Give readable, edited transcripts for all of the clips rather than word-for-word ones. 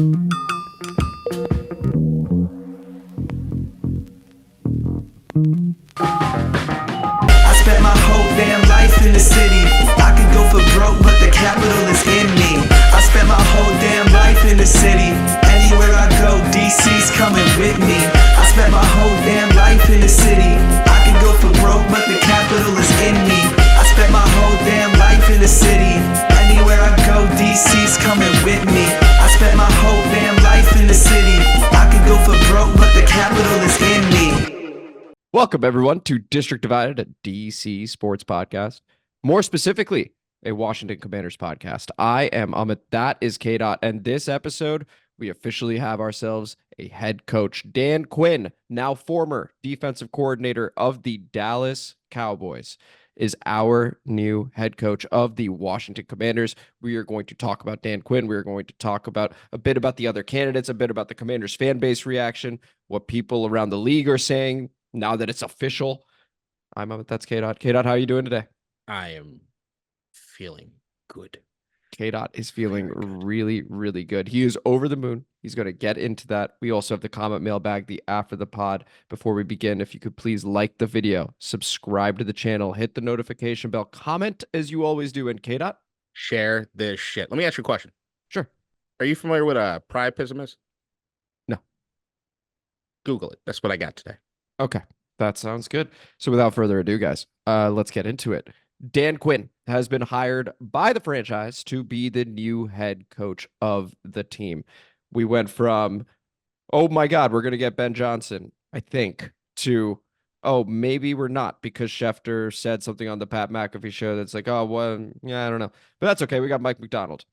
I spent my whole damn life in the city. I could go for broke, but the capital is in me. I spent my whole damn life in the city. Anywhere I go, DC's coming with me. I spent my whole damn life in the city. I could go for broke, but the capital is in me. I spent my whole damn life in the city. Anywhere I go, DC's coming with me. I spent my whole damn life in the city. I could go for broke, but the capital is in me. Welcome, everyone, to District Divided, a DC sports podcast. More specifically, a Washington Commanders podcast. I am Amit, that is KDot, and this episode, we officially have ourselves a head coach. Dan Quinn, now former defensive coordinator of the Dallas Cowboys, is our new head coach of the Washington Commanders. We are going to talk about Dan Quinn. We are going to talk about a bit about the other candidates, a bit about the Commanders fan base reaction, what people around the league are saying now that it's official. I'm Amit, that's KDot. KDot, how are you doing today? I am feeling good. KDot is feeling really, really good. He is over the moon. He's going to get into that. We also have the comment mailbag, the after the pod. Before we begin, if you could please like the video, subscribe to the channel, hit the notification bell, comment as you always do. And KDot, Share this shit. Let me ask you a question. Sure. Are you familiar with a priapism is? No. Google it. That's what I got today. Okay, that sounds good. So without further ado, guys, let's get into it. Dan Quinn has been hired by the franchise to be the new head coach of the team. We went from, oh my God, we're going to get Ben Johnson, I think, to, oh, maybe we're not, because Schefter said something on the Pat McAfee show that's like, oh, well, yeah, I don't know. But that's okay. We got Mike Macdonald.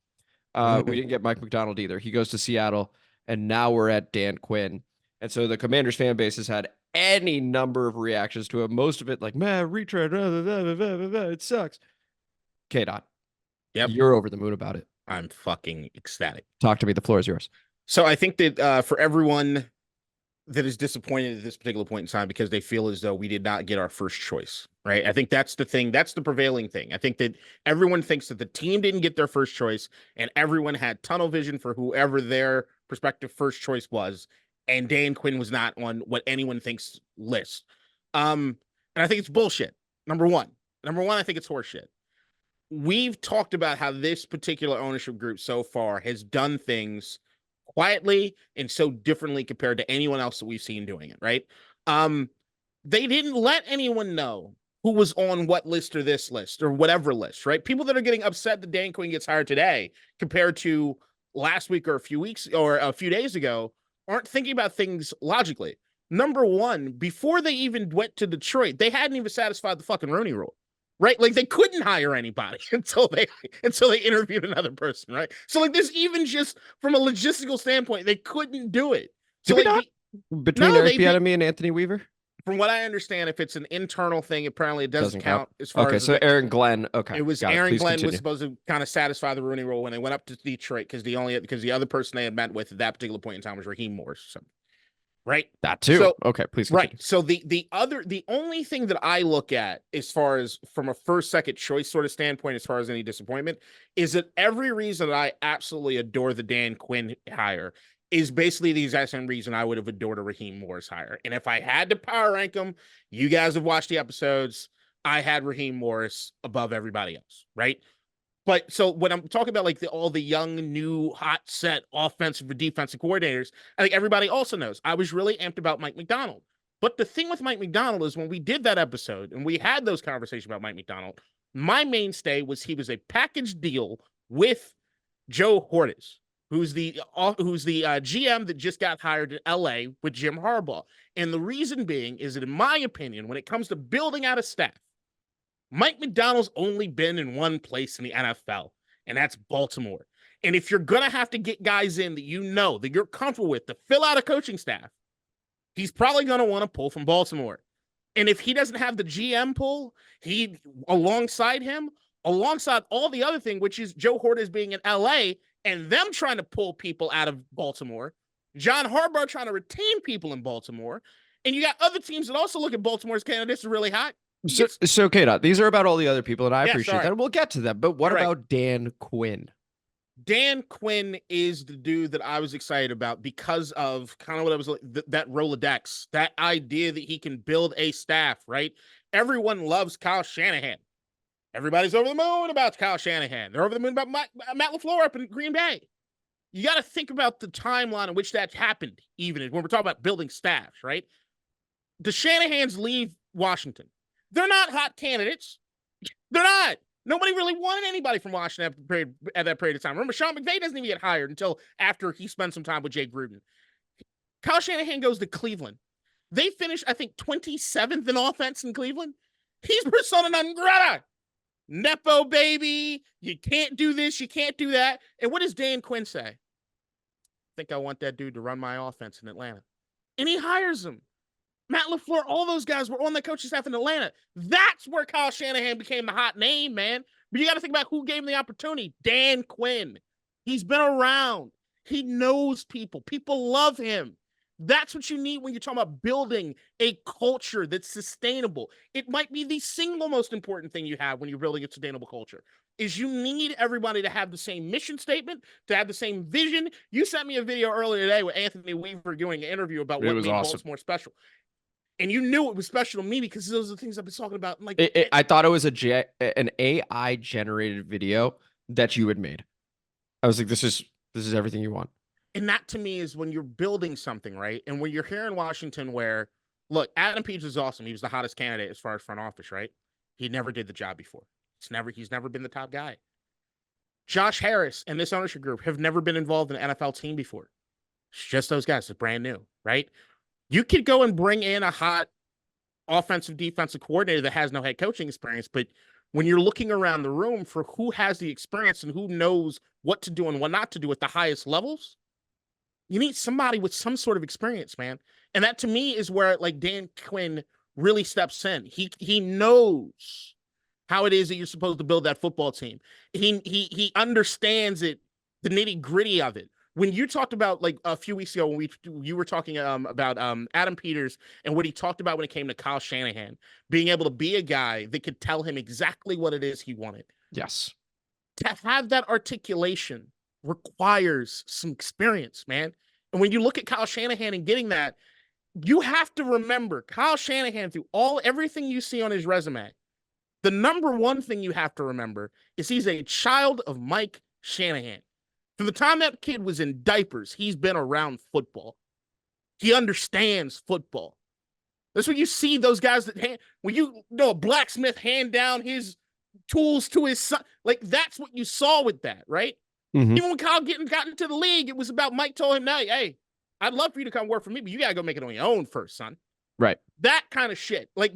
We didn't get Mike Macdonald either. He goes to Seattle, and now we're at Dan Quinn. And so the Commanders fan base has had any number of reactions to it. Most of it like, man, retread, it sucks. KDot. Yep. You're over the moon about it. I'm fucking ecstatic. Talk to me. The floor is yours. So I think that for everyone that is disappointed at this particular point in time because they feel as though we did not get our first choice, right? I think that's the thing. That's the prevailing thing. I think that everyone thinks that the team didn't get their first choice and everyone had tunnel vision for whoever their prospective first choice was. And Dan Quinn was not on what anyone thinks list. And I think it's bullshit. Number one, I think it's horseshit. We've talked about how this particular ownership group so far has done things quietly and so differently compared to anyone else that we've seen doing it, right? They didn't let anyone know who was on what list or this list or whatever list, right? People that are getting upset that Dan Quinn gets hired today compared to last week or a few weeks or a few days ago aren't thinking about things logically. Number one, before they even went to Detroit, they hadn't even satisfied the fucking Rooney Rule, right? Like they couldn't hire anybody until they interviewed another person, right? So like this, even just from a logistical standpoint, they couldn't do it. So like between Eric Bieniemy and Anthony Weaver? From what I understand, if it's an internal thing, apparently it doesn't count as far as... Okay, so Aaron Glenn, okay. It was Aaron Glenn was supposed to kind of satisfy the Rooney Rule when they went up to Detroit because the other person they had met with at that particular point in time was Raheem Morris. So, right? That too. So, okay, please continue. Right. So the only thing that I look at as far as from a first, second choice sort of standpoint, as far as any disappointment, is that every reason that I absolutely adore the Dan Quinn hire is basically the exact same reason I would have adored a Raheem Morris hire. And if I had to power rank them, you guys have watched the episodes, I had Raheem Morris above everybody else, right? But so when I'm talking about like all the young, new, hot set offensive and defensive coordinators, I think everybody also knows I was really amped about Mike Macdonald. But the thing with Mike Macdonald is when we did that episode and we had those conversations about Mike Macdonald, my mainstay was he was a package deal with Joe Hortiz, who's the GM that just got hired in LA with Jim Harbaugh. And the reason being is that, in my opinion, when it comes to building out a staff, Mike Macdonald's only been in one place in the NFL, and that's Baltimore. And if you're going to have to get guys in that you know, that you're comfortable with to fill out a coaching staff, he's probably going to want to pull from Baltimore. And if he doesn't have the GM pull, alongside all the other thing, which is Joe Hortiz being in LA, and them trying to pull people out of Baltimore, John Harbaugh trying to retain people in Baltimore, and you got other teams that also look at Baltimore's candidates are really hot. So KDot, these are about all the other people, and I appreciate that. We'll get to them. But what about Dan Quinn? Dan Quinn is the dude that I was excited about because of kind of what I was like, that Rolodex, that idea that he can build a staff, right? Everyone loves Kyle Shanahan. Everybody's over the moon about Kyle Shanahan. They're over the moon about Matt LaFleur up in Green Bay. You got to think about the timeline in which that happened, even when we're talking about building staffs, right? The Shanahans leave Washington. They're not hot candidates. They're not. Nobody really wanted anybody from Washington at that period of time. Remember, Sean McVay doesn't even get hired until after he spent some time with Jay Gruden. Kyle Shanahan goes to Cleveland. They finish, I think, 27th in offense in Cleveland. He's persona non grata. Nepo baby. You can't do this. You can't do that. And what does Dan Quinn say? I think I want that dude to run my offense in Atlanta. And he hires him. Matt LaFleur, all those guys were on the coaching staff in Atlanta. That's where Kyle Shanahan became the hot name, man. But you got to think about who gave him the opportunity. Dan Quinn. He's been around. He knows people. People love him. That's what you need when you're talking about building a culture that's sustainable. It might be the single most important thing you have when you're building a sustainable culture is you need everybody to have the same mission statement, to have the same vision. You sent me a video earlier today with Anthony Weaver doing an interview about what made Baltimore special. And you knew it was special to me because those are the things I've been talking about. I thought it was an AI generated video that you had made. I was like, this is everything you want. And that to me is when you're building something, right? And when you're here in Washington where, look, Adam Peach is awesome. He was the hottest candidate as far as front office, right? He never did the job before. He's never been the top guy. Josh Harris and this ownership group have never been involved in an NFL team before. It's just those guys. It's brand new, right? You could go and bring in a hot offensive defensive coordinator that has no head coaching experience, but when you're looking around the room for who has the experience and who knows what to do and what not to do at the highest levels, you need somebody with some sort of experience, man. And that to me is where like Dan Quinn really steps in. He knows how it is that you're supposed to build that football team. He understands it, the nitty-gritty of it. When you talked about like a few weeks ago when you were talking about Adam Peters and what he talked about when it came to Kyle Shanahan, being able to be a guy that could tell him exactly what it is he wanted. Yes. To have that articulation requires some experience, man. And when you look at Kyle Shanahan and getting that, you have to remember Kyle Shanahan through everything you see on his resume. The number one thing you have to remember is he's a child of Mike Shanahan. From the time that kid was in diapers, he's been around football. He understands football. That's when you see those guys that when you know a blacksmith hand down his tools to his son. Like that's what you saw with that, right? Mm-hmm. Even when Kyle got into the league, it was about Mike told him, hey, I'd love for you to come work for me, but you got to go make it on your own first, son. Right. That kind of shit. Like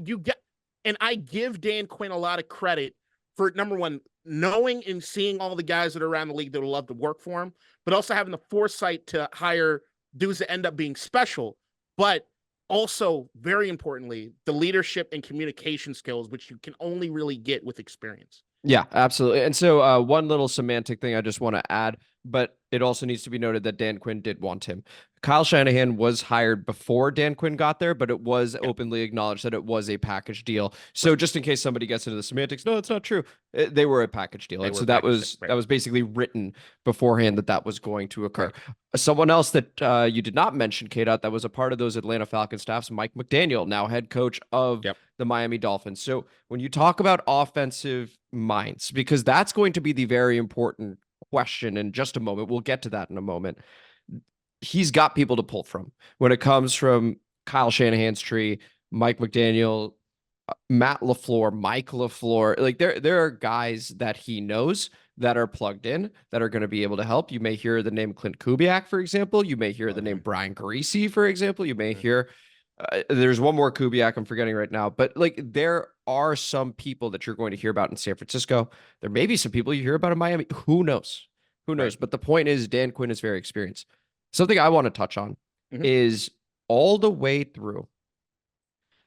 and I give Dan Quinn a lot of credit for, number one, knowing and seeing all the guys that are around the league that would love to work for him, but also having the foresight to hire dudes that end up being special, but also, very importantly, the leadership and communication skills, which you can only really get with experience. Yeah, absolutely. And so one little semantic thing I just want to add, but it also needs to be noted that Dan Quinn did want him. Kyle Shanahan was hired before Dan Quinn got there, but it was openly acknowledged that it was a package deal. So just in case somebody gets into the semantics, no, it's not true. They were a package deal. And so that was basically written beforehand that was going to occur. Right. Someone else that you did not mention, KDot, that was a part of those Atlanta Falcons staffs, Mike McDaniel, now head coach of the Miami Dolphins. So when you talk about offensive minds, because that's going to be the very important question in just a moment. We'll get to that in a moment. He's got people to pull from when it comes from Kyle Shanahan's tree, Mike McDaniel, Matt LaFleur, Mike LaFleur. Like there are guys that he knows that are plugged in that are going to be able to help. You may hear the name Clint Kubiak, for example. You may hear the name Brian Greasy, for example. You may hear there's one more Kubiak I'm forgetting right now, but like there are some people that you're going to hear about in San Francisco. There may be some people you hear about in Miami. Who knows? Who knows? Right. But the point is Dan Quinn is very experienced. Something I want to touch on is all the way through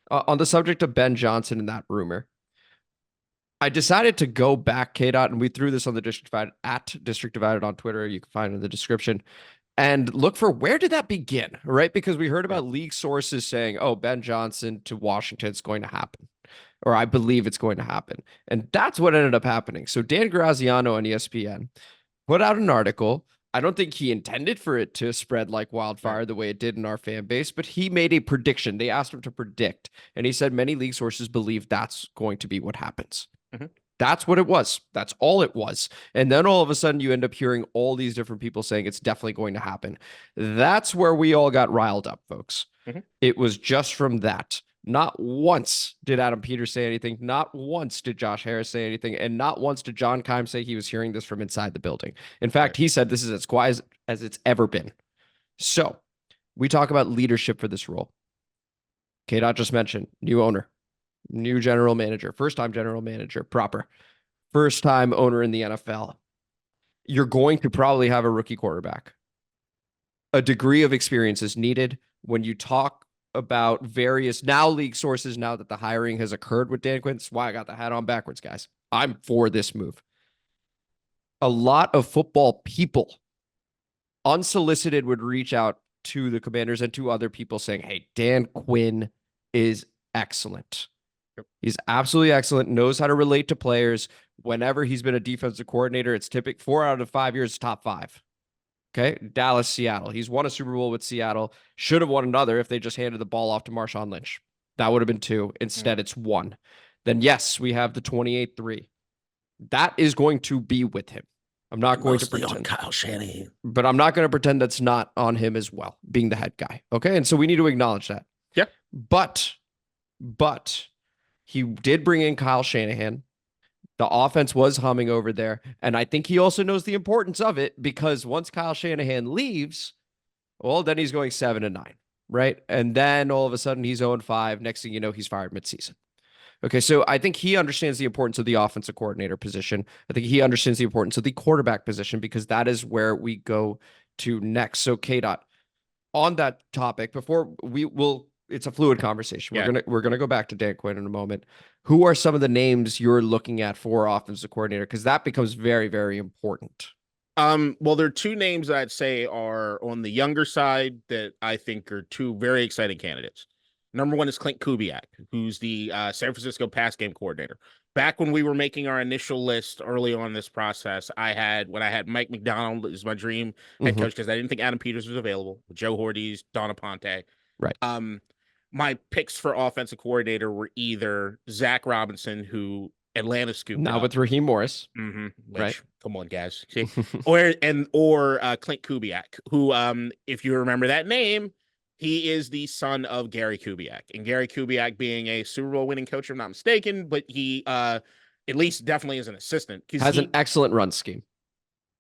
on the subject of Ben Johnson and that rumor. I decided to go back, KDot, and we threw this on the District Divided at District Divided on Twitter. You can find it in the description. And look for where did that begin, right? Because we heard about league sources saying, oh, Ben Johnson to Washington is going to happen, or I believe it's going to happen. And that's what ended up happening. So Dan Graziano on ESPN put out an article. I don't think he intended for it to spread like wildfire the way it did in our fan base, but he made a prediction. They asked him to predict, and he said many league sources believe that's going to be what happens. That's what it was. That's all it was. And then all of a sudden you end up hearing all these different people saying it's definitely going to happen. That's where we all got riled up, folks. It was just from that. Not once did Adam Peters say anything. Not once did Josh Harris say anything. And not once did John Keim say he was hearing this from inside the building. In fact, he said this is as quiet as it's ever been. So we talk about leadership for this role. KDot just mentioned new owner, new general manager, first-time general manager, proper, first-time owner in the NFL. You're going to probably have a rookie quarterback. A degree of experience is needed when you talk about various now league sources now that the hiring has occurred with Dan Quinn. That's why I got the hat on backwards, guys. I'm for this move. A lot of football people unsolicited would reach out to the Commanders and to other people saying, hey, Dan Quinn is excellent. He's absolutely excellent, knows how to relate to players. Whenever he's been a defensive coordinator, it's typical 4 out of 5 years, top 5. Okay. Dallas, Seattle. He's won a Super Bowl with Seattle. Should have won another if they just handed the ball off to Marshawn Lynch. That would have been 2. Instead, it's 1. Then, yes, we have the 28-3. That is going to be with him. I'm not going to pretend on Kyle Shanahan, but I'm not going to pretend that's not on him as well, being the head guy. Okay. And so we need to acknowledge that. Yeah. But he did bring in Kyle Shanahan. The offense was humming over there. And I think he also knows the importance of it because once Kyle Shanahan leaves, well, then he's going 7-9, right? And then all of a sudden he's 0-5. Next thing you know, he's fired midseason. Okay, so I think he understands the importance of the offensive coordinator position. I think he understands the importance of the quarterback position because that is where we go to next. So KDot, on that topic, before we will, it's a fluid conversation. Yeah. We're gonna go back to Dan Quinn in a moment. Who are some of the names you're looking at for offensive coordinator? Because that becomes very, very important. Well, there are 2 names that I'd say are on the younger side that I think are 2 very exciting candidates. Number 1 is Clint Kubiak, who's the San Francisco pass game coordinator. Back when we were making our initial list early on in this process, I had Mike Macdonald as my dream head coach because I didn't think Adam Peters was available. Joe Hordes, Donna Ponte. Right. My picks for offensive coordinator were either Zach Robinson, who Atlanta scooped Now up. with Raheem Morris. Right. Come on, guys. or Clint Kubiak, who, if you remember that name, he is the son of Gary Kubiak. And Gary Kubiak being a Super Bowl winning coach, if I'm not mistaken, but he at least definitely is an assistant. Has an excellent run scheme.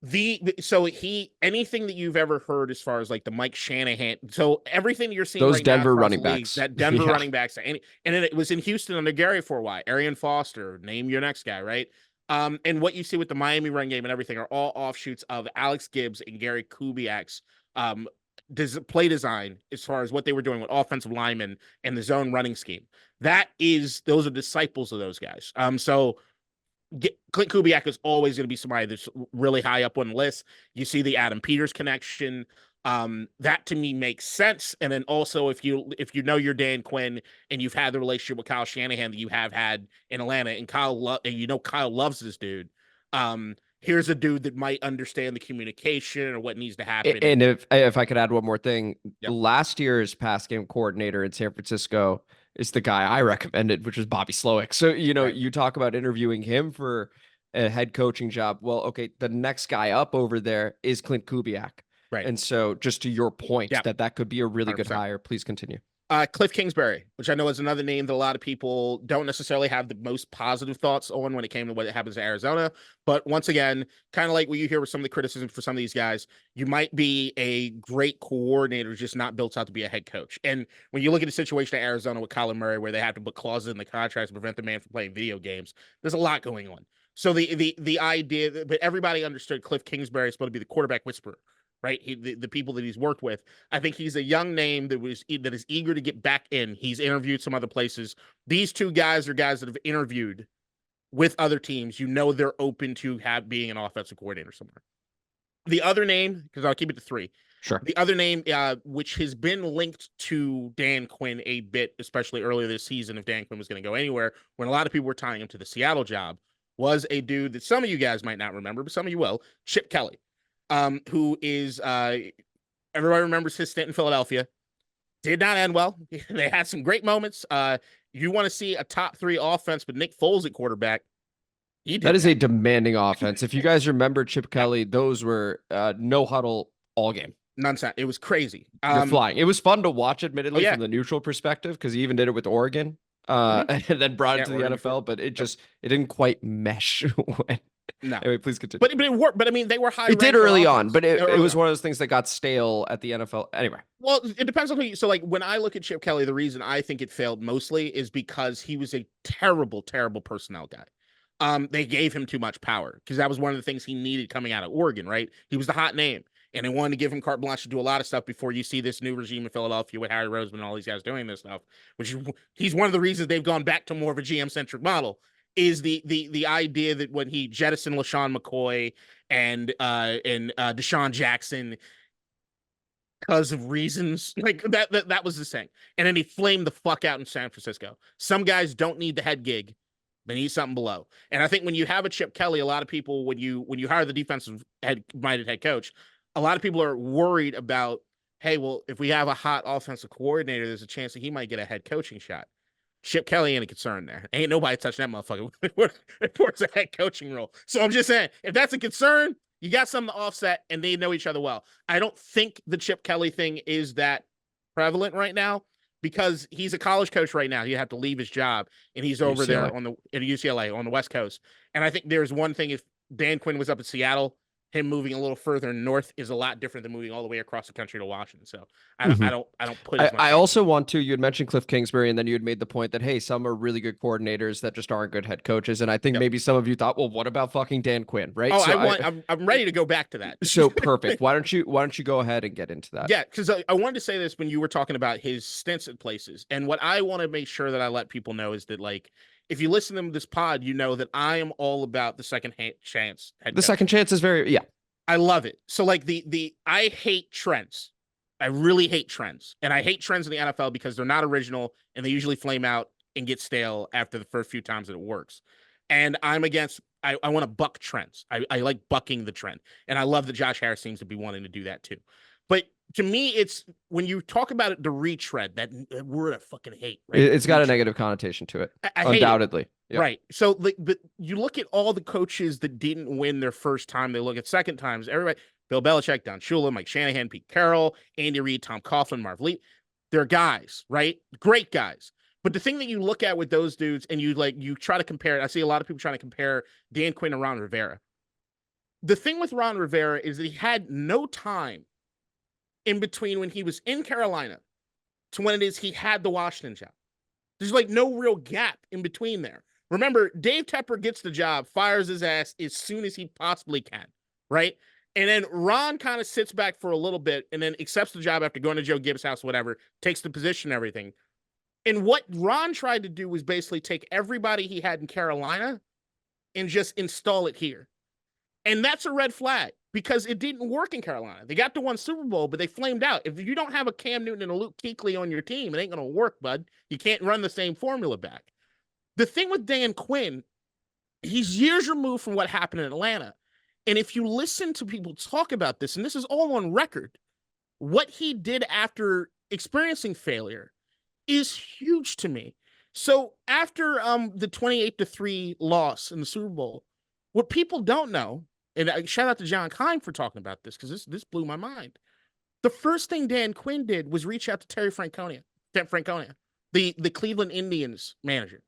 Anything that you've ever heard as far as like the Mike Shanahan, so everything that you're seeing those right Denver now running league, backs, that Denver running backs, and it was in Houston under Gary for a while. Arian Foster, name your next guy, right? And what you see with the Miami run game and everything are all offshoots of Alex Gibbs and Gary Kubiak's play design as far as what they were doing with offensive linemen and the zone running scheme. Those are disciples of those guys. So Clint Kubiak is always going to be somebody that's really high up on the list. You see the Adam Peters connection. That to me makes sense. And then also if you know you're Dan Quinn and you've had the relationship with Kyle Shanahan that you have had in Atlanta, and Kyle loves this dude. Here's a dude that might understand the communication or what needs to happen. And if I could add one more thing, last year's pass game coordinator in San Francisco is the guy I recommended, which is Bobby Slowick. So, you talk about interviewing him for a head coaching job. Well, okay, the next guy up over there is Clint Kubiak. Right. And so just to your point, that could be a really 100%. good hire. Please continue. Cliff Kingsbury, which I know is another name that a lot of people don't necessarily have the most positive thoughts on when it came to what happens in Arizona. But once again, kind of like what you hear with some of the criticism for some of these guys, you might be a great coordinator, just not built out to be a head coach. And when you look at the situation in Arizona with Kyler Murray, where they have to put clauses in the contracts to prevent the man from playing video games, there's a lot going on. So the idea, but everybody understood Cliff Kingsbury is supposed to be the quarterback whisperer. Right. The people that he's worked with. I think he's a young name that is eager to get back in. He's interviewed some other places. These 2 guys are guys that have interviewed with other teams. They're open to being an offensive coordinator somewhere. The other name, because I'll keep it to 3. Sure. The other name, which has been linked to Dan Quinn a bit, especially earlier this season, if Dan Quinn was going to go anywhere, when a lot of people were tying him to the Seattle job, was a dude that some of you guys might not remember, but some of you will, Chip Kelly, who is everybody remembers his stint in Philadelphia. Did not end well. They had some great moments. You want to see a top 3 offense with Nick Foles at quarterback. That is a demanding offense. If you guys remember Chip Kelly, those were no huddle all game. Nonsense. It was crazy. You're flying. It was fun to watch, admittedly, from the neutral perspective, because he even did it with Oregon, and then brought it to the NFL. But it didn't quite mesh. No. Anyway, please continue. But it worked. But I mean, they were high. It did early on, but it was one of those things that got stale at the NFL. Anyway. Well, it depends on who you. So, like, when I look at Chip Kelly, the reason I think it failed mostly is because he was a terrible, terrible personnel guy. They gave him too much power because that was one of the things he needed coming out of Oregon, right? He was the hot name. And they wanted to give him carte blanche to do a lot of stuff before you see this new regime in Philadelphia with Harry Roseman and all these guys doing this stuff, which he's one of the reasons they've gone back to more of a GM-centric model, is the idea that when he jettisoned LaShawn McCoy and Deshaun Jackson because of reasons, like that was the thing. And then he flamed the fuck out in San Francisco. Some guys don't need the head gig. They need something below. And I think when you have a Chip Kelly, a lot of people, when you hire the defensive minded head coach, a lot of people are worried about, hey, well, if we have a hot offensive coordinator, there's a chance that he might get a head coaching shot. Chip Kelly ain't a concern there. Ain't nobody touching that motherfucker towards a head coaching role. So I'm just saying, if that's a concern, you got something to offset, and they know each other well. I don't think the Chip Kelly thing is that prevalent right now because he's a college coach right now. He'd have to leave his job, and he's over there at UCLA on the West Coast. And I think there's one thing: if Dan Quinn was up in Seattle, him moving a little further north is a lot different than moving all the way across the country to Washington. So I don't put. I also want to. You had mentioned Cliff Kingsbury, and then you had made the point that hey, some are really good coordinators that just aren't good head coaches. And I think maybe some of you thought, well, what about fucking Dan Quinn, right? Oh, so I'm ready to go back to that. So perfect. Why don't you go ahead and get into that? Yeah, because I wanted to say this when you were talking about his stints at places, and what I want to make sure that I let people know is that like. If you listen to this pod, you know that I am all about the second chance. The second chance is I love it. So like I hate trends. I really hate trends. And I hate trends in the NFL because they're not original and they usually flame out and get stale after the first few times that it works. And I'm against, I want to buck trends. I like bucking the trend. And I love that Josh Harris seems to be wanting to do that too. But to me, it's when you talk about it, the retread, that word I fucking hate. Right? It's got a negative connotation to it. I undoubtedly. Hate it. Yep. Right. So, but you look at all the coaches that didn't win their first time. They look at second times. Everybody, Bill Belichick, Don Shula, Mike Shanahan, Pete Carroll, Andy Reid, Tom Coughlin, Marv Lee. They're guys, right? Great guys. But the thing that you look at with those dudes and you try to compare it. I see a lot of people trying to compare Dan Quinn and Ron Rivera. The thing with Ron Rivera is that he had no time in between when he was in Carolina to when it is he had the Washington job. There's like no real gap in between there. Remember, Dave Tepper gets the job, fires his ass as soon as he possibly can, right? And then Ron kind of sits back for a little bit and then accepts the job after going to Joe Gibbs' house, whatever, takes the position and everything. And what Ron tried to do was basically take everybody he had in Carolina and just install it here. And that's a red flag because it didn't work in Carolina. They got to one Super Bowl, but they flamed out. If you don't have a Cam Newton and a Luke Kuechly on your team, it ain't going to work, bud. You can't run the same formula back. The thing with Dan Quinn, he's years removed from what happened in Atlanta. And if you listen to people talk about this, and this is all on record, what he did after experiencing failure is huge to me. So after the 28-3 loss in the Super Bowl, what people don't know, and shout out to John Kine for talking about this because this blew my mind. The first thing Dan Quinn did was reach out to Terry Franconia, the Cleveland Indians manager.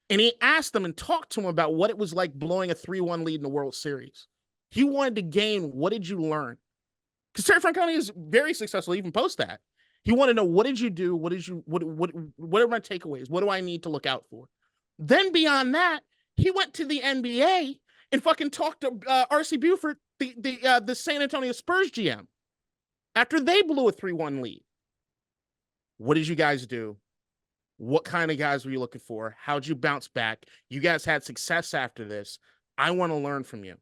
And he asked them and talked to him about what it was like blowing a 3-1 lead in the World Series. He wanted to gain, what did you learn? Because Terry Franconia is very successful even post that. He wanted to know, what did you do? What are my takeaways? What do I need to look out for? Then beyond that, he went to the NBA and fucking talked to R.C. Buford, the San Antonio Spurs GM, after they blew a 3-1 lead. What did you guys do? What kind of guys were you looking for? How'd you bounce back? You guys had success after this. I want to learn from you.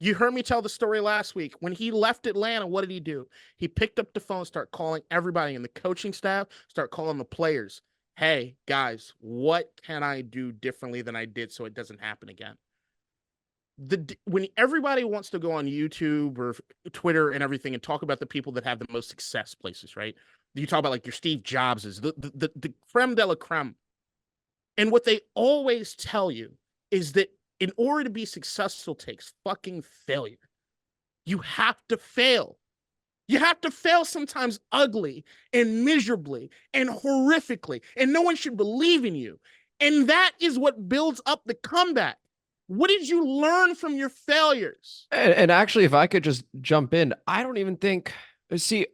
You heard me tell the story last week. When he left Atlanta, what did he do? He picked up the phone, start calling everybody in the coaching staff, start calling the players. Hey, guys, what can I do differently than I did so it doesn't happen again? when everybody wants to go on YouTube or Twitter and everything and talk about the people that have the most success places, right? You talk about like your Steve Jobses, the creme de la creme. And what they always tell you is that in order to be successful takes fucking failure. You have to fail. You have to fail sometimes ugly and miserably and horrifically, and no one should believe in you. And that is what builds up the comeback. What did you learn from your failures? And actually, if I could just jump in, I don't even think, see,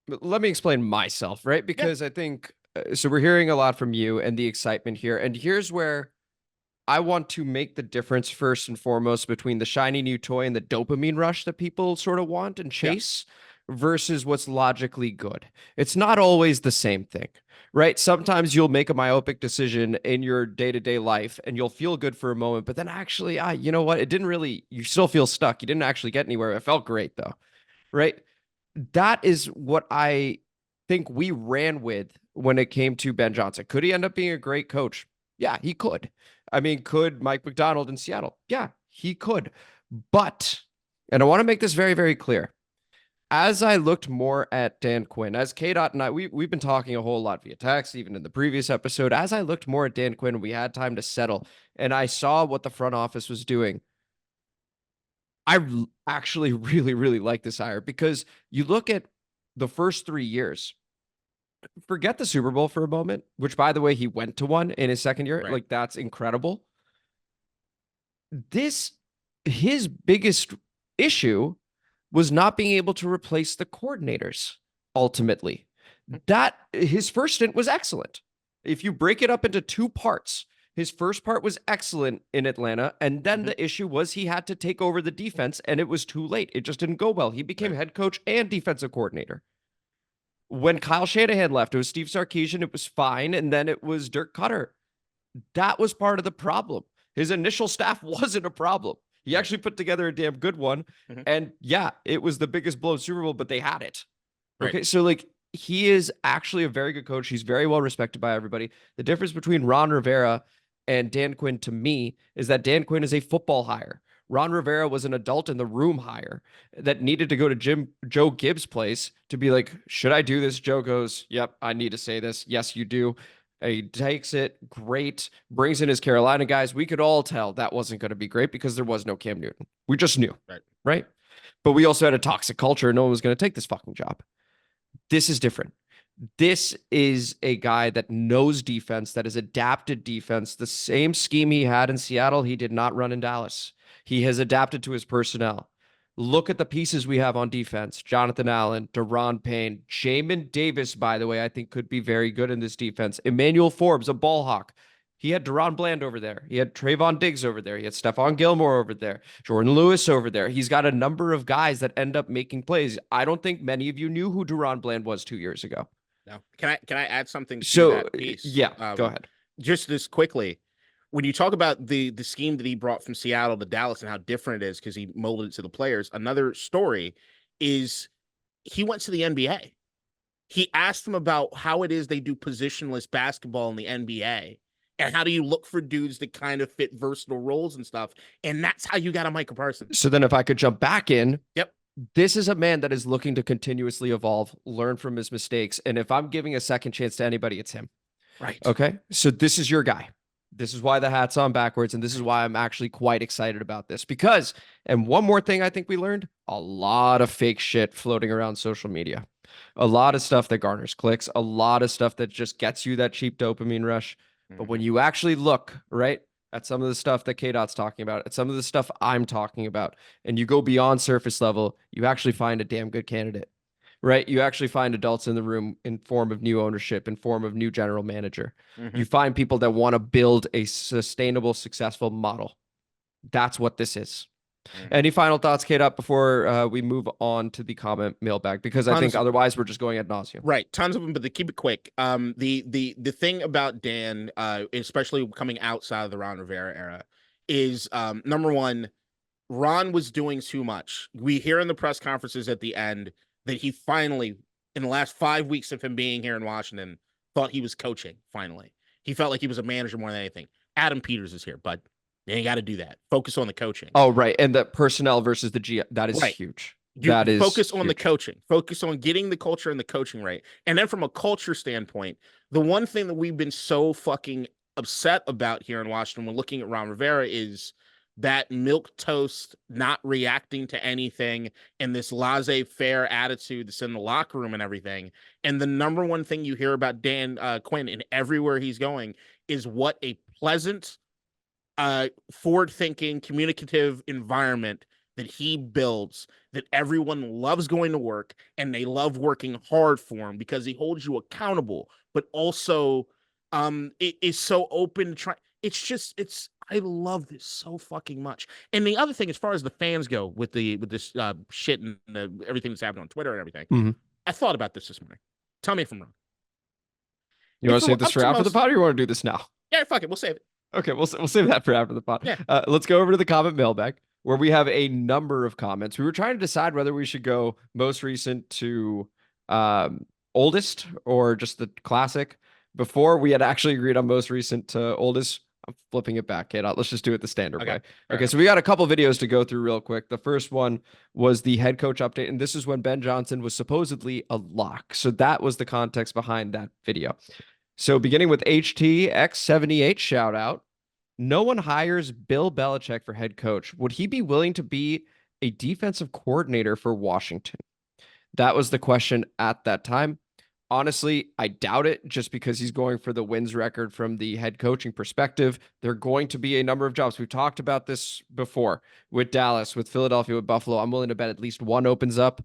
let me explain myself, right? Because I think, so we're hearing a lot from you and the excitement here. And here's where I want to make the difference first and foremost between the shiny new toy and the dopamine rush that people sort of want and chase versus what's logically good. It's not always the same thing, right? Sometimes you'll make a myopic decision in your day-to-day life and you'll feel good for a moment, but then actually, you know what? It didn't really, you still feel stuck. You didn't actually get anywhere. It felt great though, right? That is what I think we ran with when it came to Ben Johnson. Could he end up being a great coach? Yeah, he could. I mean, could Mike Macdonald in Seattle? Yeah, he could. But, and I want to make this very, very clear. As I looked more at Dan Quinn, as KDot and I, we've been talking a whole lot via text, even in the previous episode. As I looked more at Dan Quinn, we had time to settle, and I saw what the front office was doing. I actually really, really like this hire because you look at the first 3 years. Forget the Super Bowl for a moment, which, by the way, he went to one in his second year. Right. Like, that's incredible. His biggest issue was not being able to replace the coordinators, ultimately. That his first stint was excellent. If you break it up into two parts, his first part was excellent in Atlanta, and then the issue was he had to take over the defense, and it was too late. It just didn't go well. He became head coach and defensive coordinator. When Kyle Shanahan left, it was Steve Sarkisian. It was fine, and then it was Dirk Cutter. That was part of the problem. His initial staff wasn't a problem. He actually put together a damn good one, and yeah, it was the biggest blown Super Bowl, but they had it. Okay, so like, he is actually a very good coach. He's very well respected by everybody. The difference between Ron Rivera and Dan Quinn, to me, is that Dan Quinn is a football hire. Ron Rivera was an adult in the room hire that needed to go to Joe Gibbs' place to be like, should I do this? Joe goes, yep, I need to say this. Yes, you do. He takes it, great, brings in his Carolina guys. We could all tell that wasn't going to be great because there was no Cam Newton. We just knew, right? But we also had a toxic culture. No one was going to take this fucking job. This is different. This is a guy that knows defense, that has adapted defense. The same scheme he had in Seattle, he did not run in Dallas. He has adapted to his personnel. Look at the pieces we have on defense. Jonathan Allen, Deron Payne, Jamin Davis, by the way, I think could be very good in this defense. Emmanuel Forbes, a ball hawk. He had Deron Bland over there. He had Trayvon Diggs over there. He had Stephon Gilmore over there. Jordan Lewis over there. He's got a number of guys that end up making plays. I don't think many of you knew who Deron Bland was 2 years ago. No. Can I add something to that piece? Yeah, go ahead. Just this quickly. When you talk about the scheme that he brought from Seattle to Dallas and how different it is because he molded it to the players, another story is he went to the NBA. He asked them about how it is they do positionless basketball in the NBA. And how do you look for dudes that kind of fit versatile roles and stuff? And that's how you got a Micah Parsons. So then if I could jump back in. Yep. This is a man that is looking to continuously evolve, learn from his mistakes. And if I'm giving a second chance to anybody, it's him. Right. Okay. So this is your guy. This is why the hat's on backwards. And this is why I'm actually quite excited about this because, and one more thing I think we learned, a lot of fake shit floating around social media, a lot of stuff that garners clicks, a lot of stuff that just gets you that cheap dopamine rush. But when you actually look, right, at some of the stuff that KDot's talking about, at some of the stuff I'm talking about, and you go beyond surface level, you actually find a damn good candidate, right? You actually find adults in the room in form of new ownership, in form of new general manager. You find people that want to build a sustainable, successful model. That's what this is. Any final thoughts, KDot, before we move on to the comment mailbag? Because I think otherwise we're just going ad nauseum. Right, tons of them, but to keep it quick. The thing about Dan, especially coming outside of the Ron Rivera era, is number one, Ron was doing too much. We hear in the press conferences at the end that he finally, in the last 5 weeks of him being here in Washington, thought he was coaching. Finally, he felt like he was a manager more than anything. Adam Peters is here, bud. You ain't got to do that. Focus on the coaching. Oh, right. And the personnel versus the G, that is Right. huge. You That is focus on the huge. coaching, focus on getting the culture and the coaching right. And then from a culture standpoint, the one thing that we've been so fucking upset about here in Washington when looking at Ron Rivera is that milk toast, not reacting to anything, and this laissez-faire attitude that's in the locker room and everything. And the number one thing you hear about Dan Quinn and everywhere he's going is what a pleasant, forward-thinking, communicative environment that he builds, that everyone loves going to work and they love working hard for him because he holds you accountable, but also it is so open. I love this so fucking much. And the other thing, as far as the fans go with this shit and everything that's happening on Twitter and everything, I thought about this morning. Tell me if I'm wrong. You want to save this for after the pod, or you want to do this now? Yeah, fuck it. We'll save it. Okay, we'll save that for after the pod. Yeah. Let's go over to the comment mailbag, where we have a number of comments. We were trying to decide whether we should go most recent to oldest or just the classic. Before, we had actually agreed on most recent to oldest. I'm flipping it back, KDot. Let's just do it the standard way. Okay, so we got a couple videos to go through real quick. The first one was the head coach update, and this is when Ben Johnson was supposedly a lock. So that was the context behind that video. So beginning with HTX78, shout out. No one hires Bill Belichick for head coach. Would he be willing to be a defensive coordinator for Washington? That was the question at that time. Honestly, I doubt it, just because he's going for the wins record from the head coaching perspective. There are going to be a number of jobs. We've talked about this before with Dallas, with Philadelphia, with Buffalo. I'm willing to bet at least one opens up.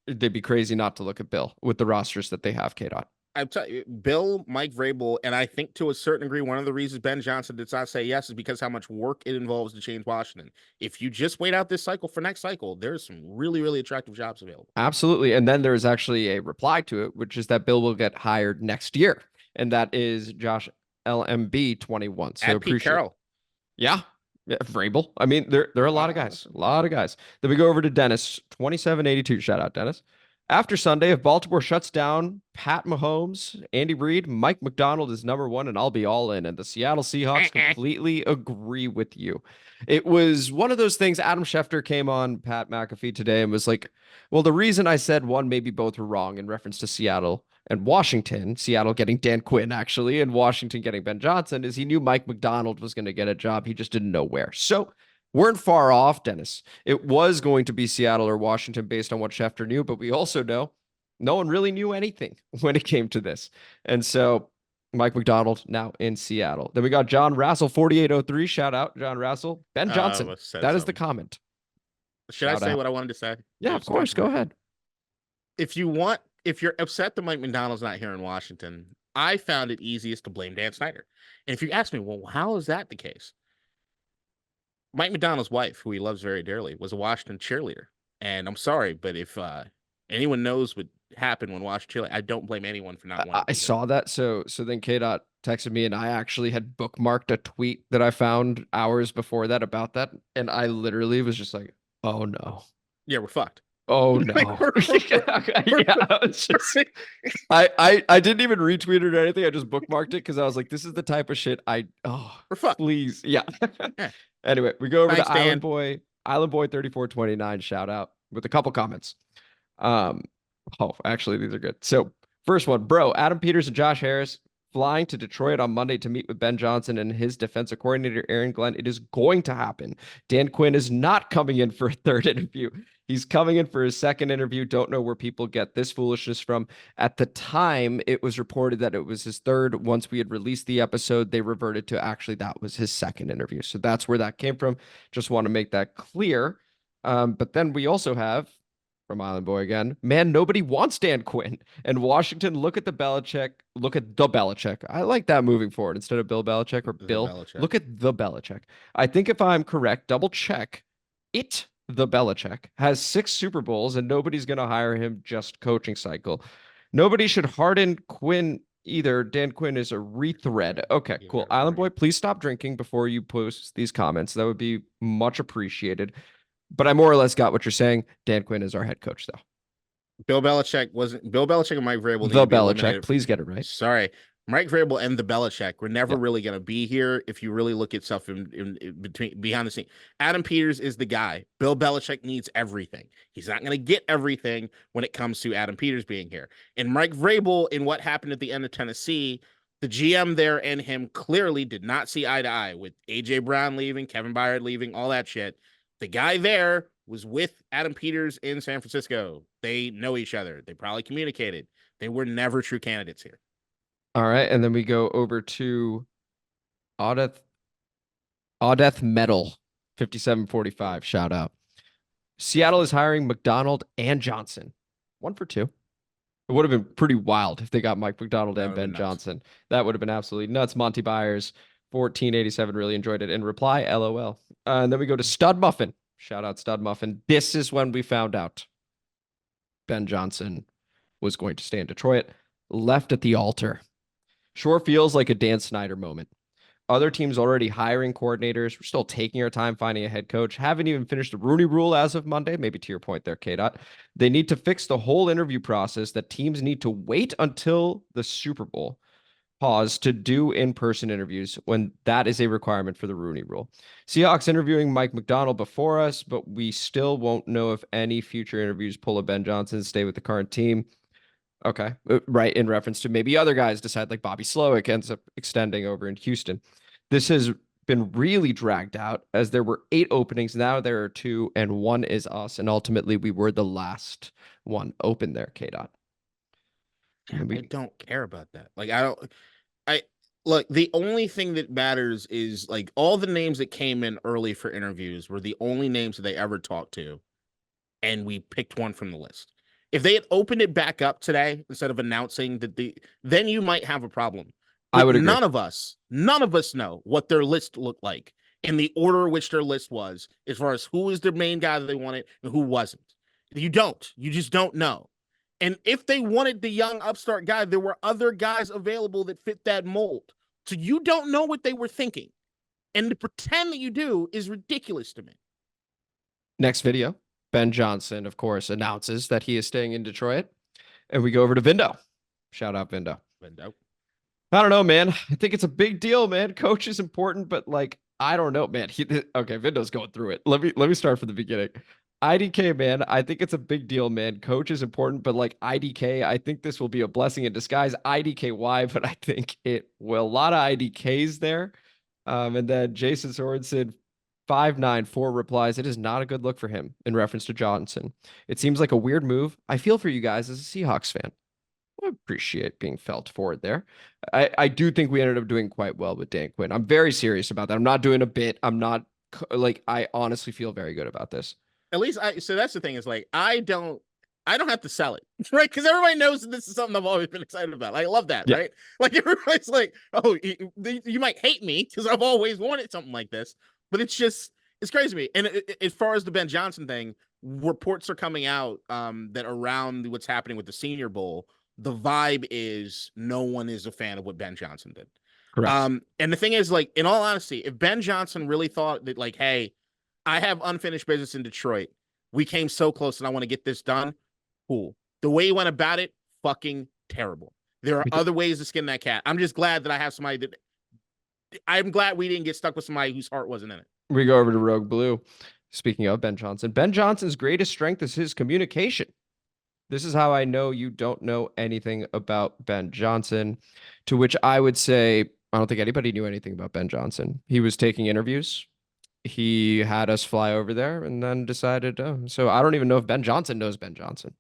They'd be crazy not to look at Bill with the rosters that they have, KDot. I'm telling you, Bill, Mike Vrabel, and I think to a certain degree, one of the reasons Ben Johnson did not say yes is because how much work it involves to change Washington. If you just wait out this cycle for next cycle, there's some really, really attractive jobs available. Absolutely. And then there's actually a reply to it, which is that Bill will get hired next year. And that is Josh LMB 21. So Pete Carroll. Yeah. Vrabel. I mean, there are a lot of guys. A lot of guys. Then we go over to Dennis 2782. Shout out, Dennis. After Sunday, if Baltimore shuts down Pat Mahomes, Andy Reid, Mike Macdonald is number one, and I'll be all in. And the Seattle Seahawks completely agree with you. It was one of those things. Adam Schefter came on Pat McAfee today and was like, well, the reason I said one, maybe both were wrong in reference to Seattle and Washington, Seattle getting Dan Quinn, actually, and Washington getting Ben Johnson, is he knew Mike Macdonald was going to get a job. He just didn't know where. So weren't far off, Dennis. It was going to be Seattle or Washington based on what Schefter knew, but we also know no one really knew anything when it came to this. And so Mike Macdonald now in Seattle. Then we got John Rassel 4803. Shout out, John Rassel. Ben Johnson. That is the comment. Should I say what I wanted to say? Yeah, of course. Go ahead. If you're upset that Mike Macdonald's not here in Washington, I found it easiest to blame Dan Snyder. And if you ask me, well, how is that the case? Mike Macdonald's wife, who he loves very dearly, was a Washington cheerleader. And I'm sorry, but if anyone knows what happened when Washington cheerleader, I don't blame anyone for not wanting I saw that. So then KDot texted me, and I actually had bookmarked a tweet that I found hours before that about that. And I literally was just like, oh no. Yeah, we're fucked. Oh no. I didn't even retweet it or anything. I just bookmarked it because I was like, this is the type of shit we're fucked. Please. Yeah. Anyway, we go over to Island Boy 3429, shout out, with a couple comments. Actually, these are good. So first one, bro, Adam Peters and Josh Harris flying to Detroit on Monday to meet with Ben Johnson and his defensive coordinator, Aaron Glenn. It is going to happen. Dan Quinn is not coming in for a third interview. He's coming in for his second interview. Don't know where people get this foolishness from. At the time, it was reported that it was his third. Once we had released the episode, they reverted to actually that was his second interview. So that's where that came from. Just want to make that clear. But then we also have, from Island Boy again, man, nobody wants Dan Quinn. And Washington, look at the Belichick. I like that moving forward instead of Bill Belichick or Bill. Belichick. Look at the Belichick. I think if I'm correct, double check it. The Belichick has 6 Super Bowls, and nobody's going to hire him just coaching cycle. Nobody should harden Quinn either. Dan Quinn is a rethread. Okay, cool. Island Boy, please stop drinking before you post these comments. That would be much appreciated. But I more or less got what you're saying. Dan Quinn is our head coach, though. Bill Belichick and Mike Vrabel. The Belichick, please get it right. Sorry. Mike Vrabel and the Belichick were never really going to be here if you really look at stuff in between behind the scenes. Adam Peters is the guy. Bill Belichick needs everything. He's not going to get everything when it comes to Adam Peters being here. And Mike Vrabel, in what happened at the end of Tennessee, the GM there and him clearly did not see eye to eye with A.J. Brown leaving, Kevin Byard leaving, all that shit. The guy there was with Adam Peters in San Francisco. They know each other. They probably communicated. They were never true candidates here. All right, and then we go over to Audeth Metal, 5745. Shout out. Seattle is hiring Macdonald and Johnson. 1 for 2. It would have been pretty wild if they got Mike Macdonald and Ben Johnson. That would have been absolutely nuts. Monty Byers, 1487, really enjoyed it. In reply, LOL. And then we go to Stud Muffin. Shout out Stud Muffin. This is when we found out Ben Johnson was going to stay in Detroit. Left at the altar. Sure feels like a Dan Snyder moment. Other teams already hiring coordinators. We're still taking our time finding a head coach. Haven't even finished the Rooney Rule as of Monday. Maybe to your point there, KDot. They need to fix the whole interview process that teams need to wait until the Super Bowl. Pause to do in-person interviews when that is a requirement for the Rooney Rule. Seahawks interviewing Mike Macdonald before us, but we still won't know if any future interviews pull a Ben Johnson, stay with the current team. Okay, right, in reference to maybe other guys decide, like Bobby Slowick ends up extending over in Houston. This has been really dragged out as there were 8 openings. Now there are 2, and 1 is us. And ultimately, we were the last one open there, KDot. I don't care about that. Like, look, the only thing that matters is like all the names that came in early for interviews were the only names that they ever talked to. And we picked one from the list. If they had opened it back up today instead of announcing that then you might have a problem. But I would agree. None of us know what their list looked like in the order in which their list was, as far as who was the main guy that they wanted and who wasn't. You just don't know. And if they wanted the young upstart guy, there were other guys available that fit that mold. So you don't know what they were thinking. And to pretend that you do is ridiculous to me. Next video. Ben Johnson, of course, announces that he is staying in Detroit. And we go over to Vindo. Shout out Vindo. I don't know, man. I think it's a big deal, man. Coach is important, but like, I don't know, man. Okay, Vindo's going through it. Let me start from the beginning. IDK, man, I think it's a big deal, man. Coach is important, but like IDK, I think this will be a blessing in disguise. IDKY, but I think it will. A lot of IDKs there. And then Jason Sorensen, 594 replies, it is not a good look for him in reference to Johnson. It seems like a weird move. I feel for you guys as a Seahawks fan. I appreciate being felt for it there. I do think we ended up doing quite well with Dan Quinn. I'm very serious about that. I'm not doing a bit. I'm not like, I honestly feel very good about this. At least so that's the thing is like, I don't have to sell it, right? Because everybody knows that this is something I've always been excited about. I love that, right? Like everybody's like, oh, you might hate me because I've always wanted something like this. But it's crazy to me. And as far as the Ben Johnson thing, reports are coming out that around what's happening with the Senior Bowl, the vibe is no one is a fan of what Ben Johnson did. Correct. And the thing is, like, in all honesty, if Ben Johnson really thought that, like, hey, I have unfinished business in Detroit, we came so close and I want to get this done, cool. The way he went about it, fucking terrible. There are other ways to skin that cat. I'm just glad that I have somebody that I'm glad we didn't get stuck with somebody whose heart wasn't in it. We go over to Rogue Blue. Speaking of Ben Johnson, Ben Johnson's greatest strength is his communication. This is how I know you don't know anything about Ben Johnson, to which I would say, I don't think anybody knew anything about Ben Johnson. He was taking interviews. He had us fly over there and then decided, so I don't even know if Ben Johnson knows Ben Johnson.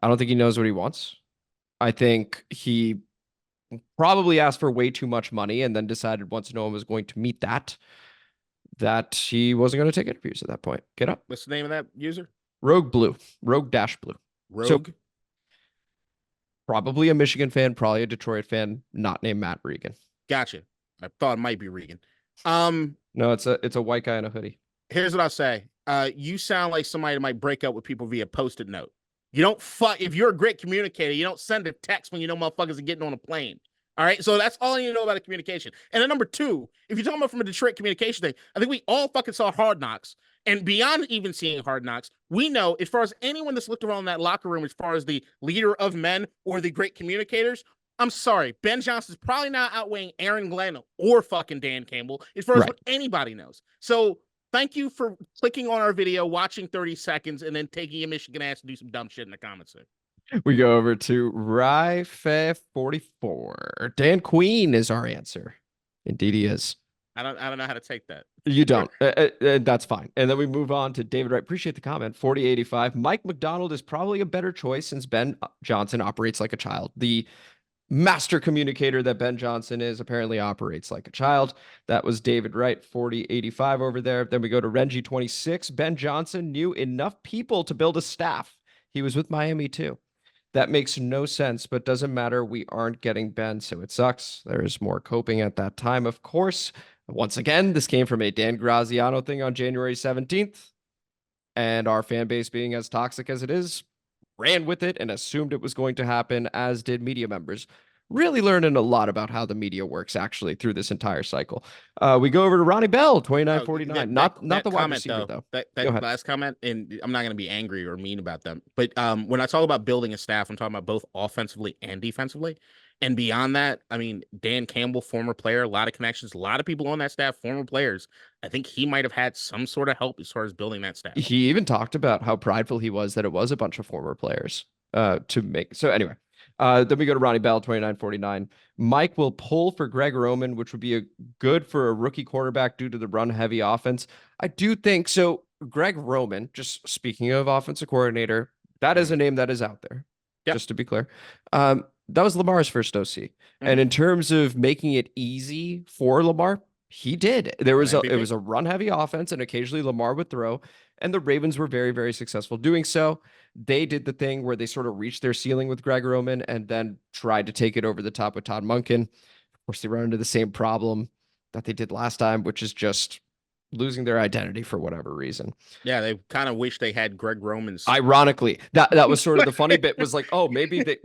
I don't think he knows what he wants. I think he probably asked for way too much money and then decided once no one was going to meet that he wasn't going to take interviews at that point. Get up. What's the name of that user? Rogue Blue. Rogue-Blue. Rogue? So, probably a Michigan fan, probably a Detroit fan, not named Matt Regan. Gotcha. I thought it might be Regan. No, it's a white guy in a hoodie. Here's what I'll say. You sound like somebody that might break up with people via Post-it note. You don't if you're a great communicator, you don't send a text when you know motherfuckers are getting on a plane. All right. So that's all you know about a communication. And then number 2, if you're talking about from a Detroit communication thing, I think we all fucking saw Hard Knocks. And beyond even seeing Hard Knocks, we know as far as anyone that's looked around that locker room, as far as the leader of men or the great communicators, I'm sorry. Ben Johnson's probably not outweighing Aaron Glenn or fucking Dan Campbell as far as Right. what anybody knows. So thank you for clicking on our video, watching 30 seconds, and then taking your Michigan ass to do some dumb shit in the comments there. We go over to Ryfe44. Dan Quinn is our answer. Indeed, he is. I don't know how to take that. You don't. That's fine. And then we move on to David Wright. Appreciate the comment. 4085. Mike Macdonald is probably a better choice since Ben Johnson operates like a child. The master communicator that Ben Johnson is apparently operates like a child. That was David Wright, 4085 over there. Then we go to Renji 26. Ben Johnson knew enough people to build a staff. He was with Miami too. That makes no sense, but doesn't matter. We aren't getting Ben, so it sucks. There is more coping at that time, of course. Once again, this came from a Dan Graziano thing on January 17th, and our fan base, being as toxic as it is, ran with it and assumed it was going to happen, as did media members. Really learning a lot about how the media works actually through this entire cycle. We go over to Ronnie Bell, 2949. Not the wide receiver though. That last comment, and I'm not going to be angry or mean about them, but when I talk about building a staff, I'm talking about both offensively and defensively. And beyond that, I mean, Dan Campbell, former player, a lot of connections, a lot of people on that staff, former players. I think he might have had some sort of help as far as building that staff. He even talked about how prideful he was that it was a bunch of former players to make. So anyway, then we go to Ronnie Bell, 2949. Mike will pull for Greg Roman, which would be good for a rookie quarterback due to the run-heavy offense. I do think so. Greg Roman, just speaking of offensive coordinator, that is a name that is out there, just to be clear. That was Lamar's first OC. And in terms of making it easy for Lamar, he did. It was a run-heavy offense, and occasionally Lamar would throw, and the Ravens were very, very successful doing so. They did the thing where they sort of reached their ceiling with Greg Roman and then tried to take it over the top with Todd Monken. Of course, they run into the same problem that they did last time, which is just losing their identity for whatever reason. Yeah, they kind of wish they had Greg Roman's. Ironically, that was sort of the funny bit, was like, oh, maybe they...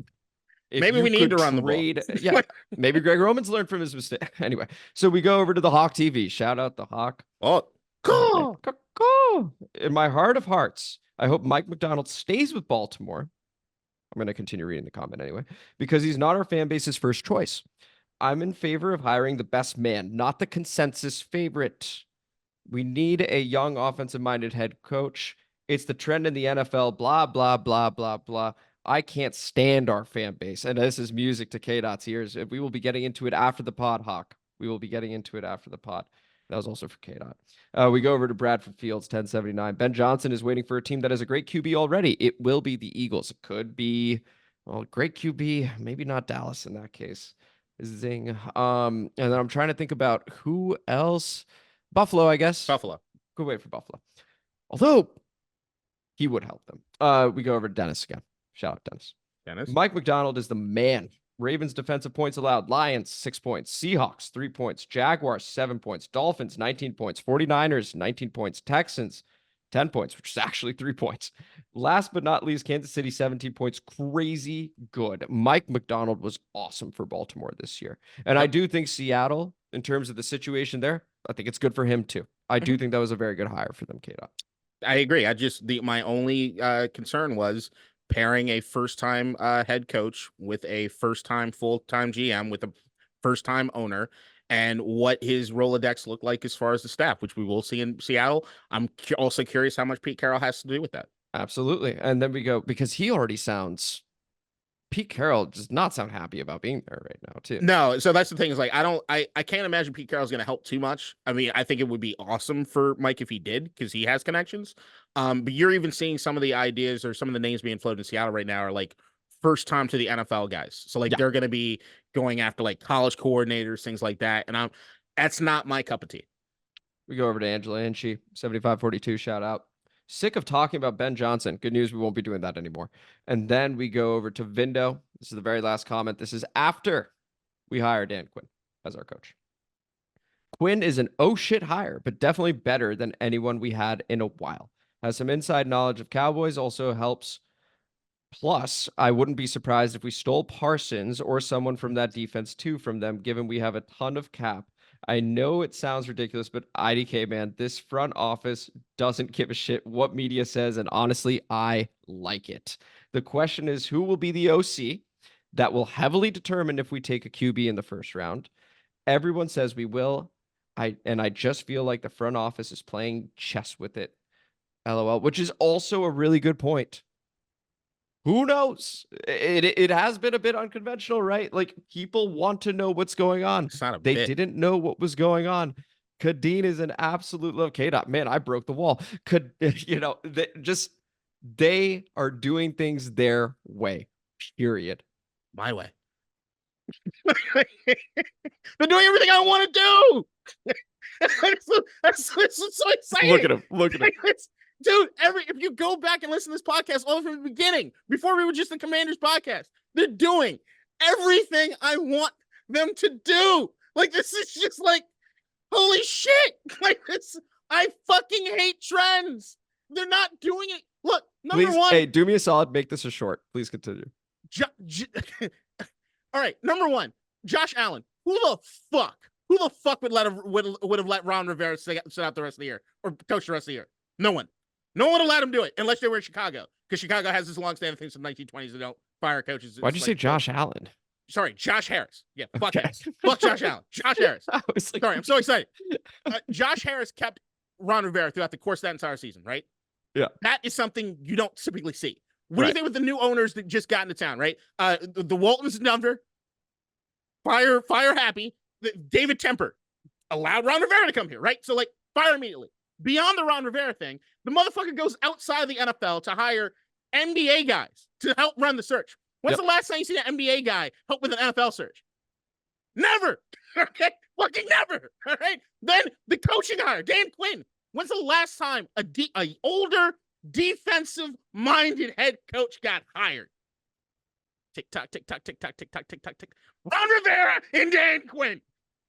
Maybe we need to run the ball. Yeah, maybe Greg Roman's learned from his mistake. Anyway, so we go over to the Hawk TV. Shout out the Hawk. Oh, in my heart of hearts, I hope Mike Macdonald stays with Baltimore. I'm going to continue reading the comment anyway, because he's not our fan base's first choice. I'm in favor of hiring the best man, not the consensus favorite. We need a young offensive-minded head coach. It's the trend in the NFL, blah, blah, blah, blah, blah. I can't stand our fan base. And this is music to KDot's ears. We will be getting into it after the pod, Hawk. We will be getting into it after the pod. That was also for KDot. We go over to Bradford Fields, 1079. Ben Johnson is waiting for a team that has a great QB already. It will be the Eagles. It could be, well, great QB. Maybe not Dallas in that case. Zing. And then I'm trying to think about who else. Buffalo, I guess. Buffalo. Good wait for Buffalo. Although he would help them. We go over to Dennis again. Shout out, Dennis. Mike Macdonald is the man. Ravens defensive points allowed. Lions, 6 points. Seahawks, 3 points. Jaguars, 7 points. Dolphins, 19 points. 49ers, 19 points. Texans, 10 points, which is actually 3 points. Last but not least, Kansas City, 17 points. Crazy good. Mike Macdonald was awesome for Baltimore this year. And I do think Seattle, in terms of the situation there, I think it's good for him too. I do think that was a very good hire for them, KDot. I agree. My only concern was pairing a first-time head coach with a first-time full-time GM with a first-time owner, and what his Rolodex looked like as far as the staff, which we will see in Seattle. I'm also curious how much Pete Carroll has to do with that. Absolutely. And then we go, because he already sounds... Pete Carroll does not sound happy about being there right now, too. No, so that's the thing, is like, I can't imagine Pete Carroll's going to help too much. I mean, I think it would be awesome for Mike if he did, because he has connections. But you're even seeing some of the ideas or some of the names being floated in Seattle right now are like first time to the NFL guys. So like they're going to be going after like college coordinators, things like that. And that's not my cup of tea. We go over to Angela Anchi, 7542, shout out. Sick of talking about Ben Johnson. Good news, we won't be doing that anymore. And then we go over to Vindo. This is the very last comment. This is after we hire Dan Quinn as our coach. Quinn is an oh shit hire, but definitely better than anyone we had in a while. Has some inside knowledge of Cowboys, also helps. Plus, I wouldn't be surprised if we stole Parsons or someone from that defense too from them, given we have a ton of cap. I know it sounds ridiculous, but IDK, man, this front office doesn't give a shit what media says, and honestly, I like it. The question is, who will be the OC? that will heavily determine if we take a QB in the first round. Everyone says we will. I just feel like the front office is playing chess with it. LOL, which is also a really good point. Who knows? It has been a bit unconventional, right? Like, people want to know what's going on. It's not a They bit. didn't know what was going on. Kadeen is an absolute love. KDot, man, I broke the wall. They are doing things their way. Period. My way. They're doing everything I want to do. That's so exciting. Look at him. Look at him. Dude, if you go back and listen to this podcast all from the beginning, before we were just the Commanders podcast, they're doing everything I want them to do. Like, this is just like, holy shit. Like, this, I fucking hate trends. They're not doing it. Look, number one. Hey, do me a solid. Make this a short. Please continue. All right, number one, Josh Allen. Who the fuck would have let Ron Rivera sit out the rest of the year or coach the rest of the year? No one. No one would let him do it unless they were in Chicago, because Chicago has this long-standing thing from the 1920s. They don't fire coaches. Why'd you say Josh Allen? Sorry, Josh Harris. Yeah, fuck Harris. Fuck Josh Allen. Josh Harris. Sorry, I'm so excited. Josh Harris kept Ron Rivera throughout the course of that entire season, right? Yeah. That is something you don't typically see. What do you think with the new owners that just got into town, right? The Waltons in Denver, fire happy. David Temper allowed Ron Rivera to come here, right? So, like, fire immediately. Beyond the Ron Rivera thing, the motherfucker goes outside the NFL to hire NBA guys to help run the search. When's the last time you seen an NBA guy help with an NFL search? Never. Okay? Fucking never. All right? Then the coaching hire, Dan Quinn. When's the last time a older, defensive-minded head coach got hired? Tick-tock, tick-tock, tick-tock, tick-tock, tick-tock, tick. Ron Rivera and Dan Quinn.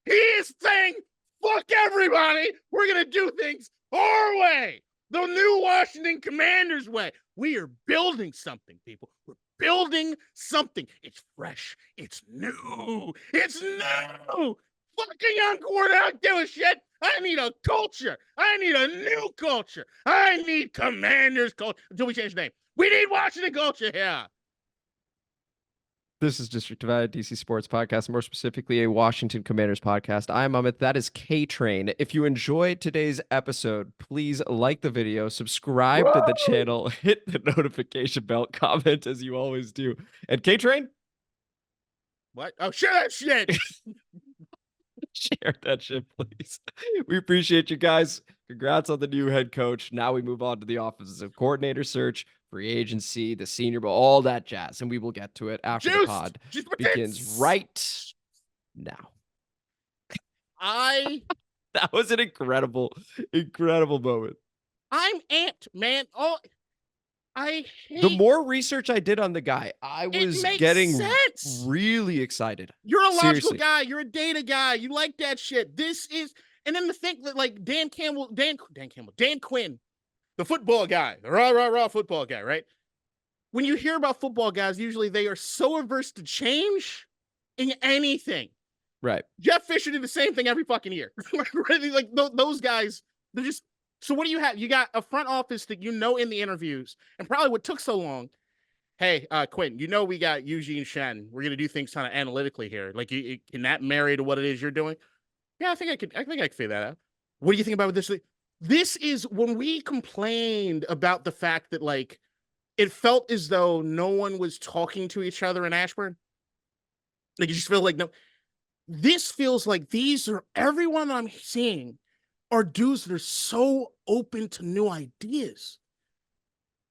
He is saying, fuck everybody. We're going to do things our way. The new Washington Commanders way. We are building something, people. We're building something. It's fresh. It's new. It's new. Fucking young quarter, I don't give a shit. I need a culture. I need a new culture. I need Commanders culture. Until we change the name. We need Washington culture here. This is District Divided DC Sports Podcast, more specifically a Washington Commanders podcast. I'm Amit. That is K-Train. If you enjoyed today's episode, please like the video, subscribe to the channel, hit the notification bell, comment as you always do. And K-Train? What? Oh, share that shit. Share that shit, please. We appreciate you guys. Congrats on the new head coach. Now we move on to the offensive coordinator search, free agency, the Senior Bowl, all that jazz. And we will get to it after the pod begins right now. That was an incredible moment. I'm amped, man. Oh, I hate... The more research I did on the guy, I was getting really excited. You're a logical guy. You're a data guy. You like that shit. This is... And then to think that, like, Dan Quinn, the football guy, the rah football guy, right? When you hear about football guys, usually they are so averse to change in anything. Right. Jeff Fisher did the same thing every fucking year. Like those guys, they're just... So what do you have? You got a front office that you know in the interviews, and probably what took so long. Hey, Quinn, you know we got Eugene Shen. We're gonna do things kind of analytically here. Like, can that marry to what it is you're doing? Yeah, I think I could figure that out. What do you think about this? This is when we complained about the fact that, like, it felt as though no one was talking to each other in Ashburn. Like, you just feel like no. This feels like these are everyone I'm seeing are dudes that are so open to new ideas.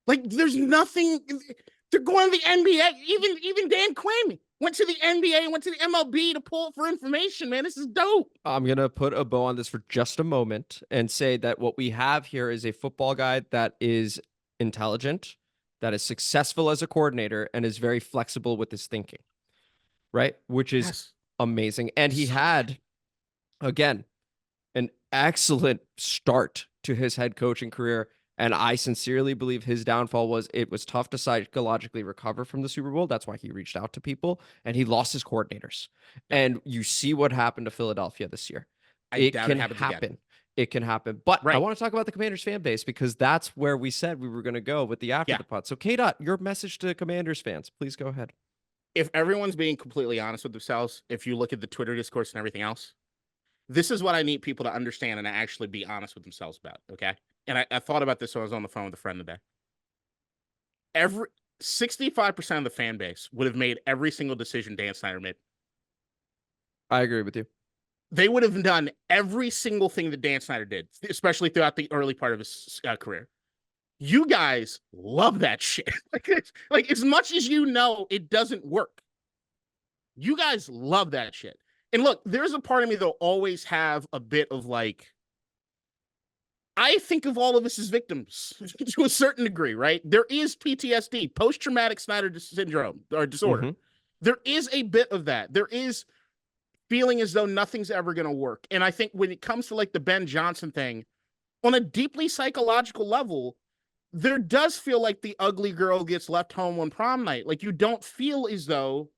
Like, there's nothing. They're going to the NBA. Even Dan Quinn went to the NBA, went to the MLB to pull for information, man. This is dope. I'm going to put a bow on this for just a moment and say that what we have here is a football guy that is intelligent, that is successful as a coordinator, and is very flexible with his thinking, right? Which is amazing. And he had, again, an excellent start to his head coaching career. And I sincerely believe his downfall was it was tough to psychologically recover from the Super Bowl. That's why he reached out to people, and he lost his coordinators. And you see what happened to Philadelphia this year. It can happen. It can happen. But I want to talk about the Commanders fan base, because that's where we said we were going to go with the after the pod. So KDot, your message to Commanders fans, please go ahead. if everyone's being completely honest with themselves, if you look at the Twitter discourse and everything else, this is what I need people to understand and actually be honest with themselves about. Okay. And I thought about this when I was on the phone with a friend today. 65% of the fan base would have made every single decision Dan Snyder made. I agree with you. They would have done every single thing that Dan Snyder did, especially throughout the early part of his career. You guys love that shit. like as much as you know it doesn't work, you guys love that shit. And look, there's a part of me that'll always have a bit of like, I think of all of us as victims to a certain degree, right? There is PTSD, post-traumatic Snyder syndrome or disorder. Mhm. There is a bit of that. There is feeling as though nothing's ever going to work. And I think when it comes to like the Ben Johnson thing, on a deeply psychological level, there does feel like the ugly girl gets left home on prom night. Like you don't feel as though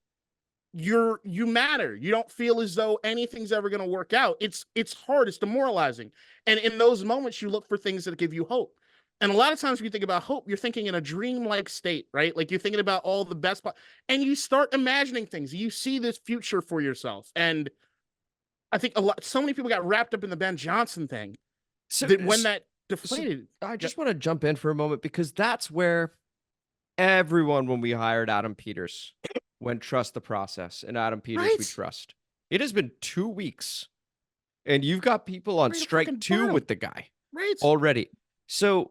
you matter. You don't feel as though anything's ever going to work out. It's hard. It's demoralizing. And in those moments, you look for things that give you hope. And a lot of times when you think about hope, you're thinking in a dreamlike state, right? Like you're thinking about all the best, and you start imagining things. You see this future for yourself. And I think so many people got wrapped up in the Ben Johnson thing that when that deflated. I just want to jump in for a moment because that's where everyone, when we hired Adam Peters, went trust the process, and Adam Peters we trust. It has been 2 weeks, and you've got people on strike 2 with the guy already. So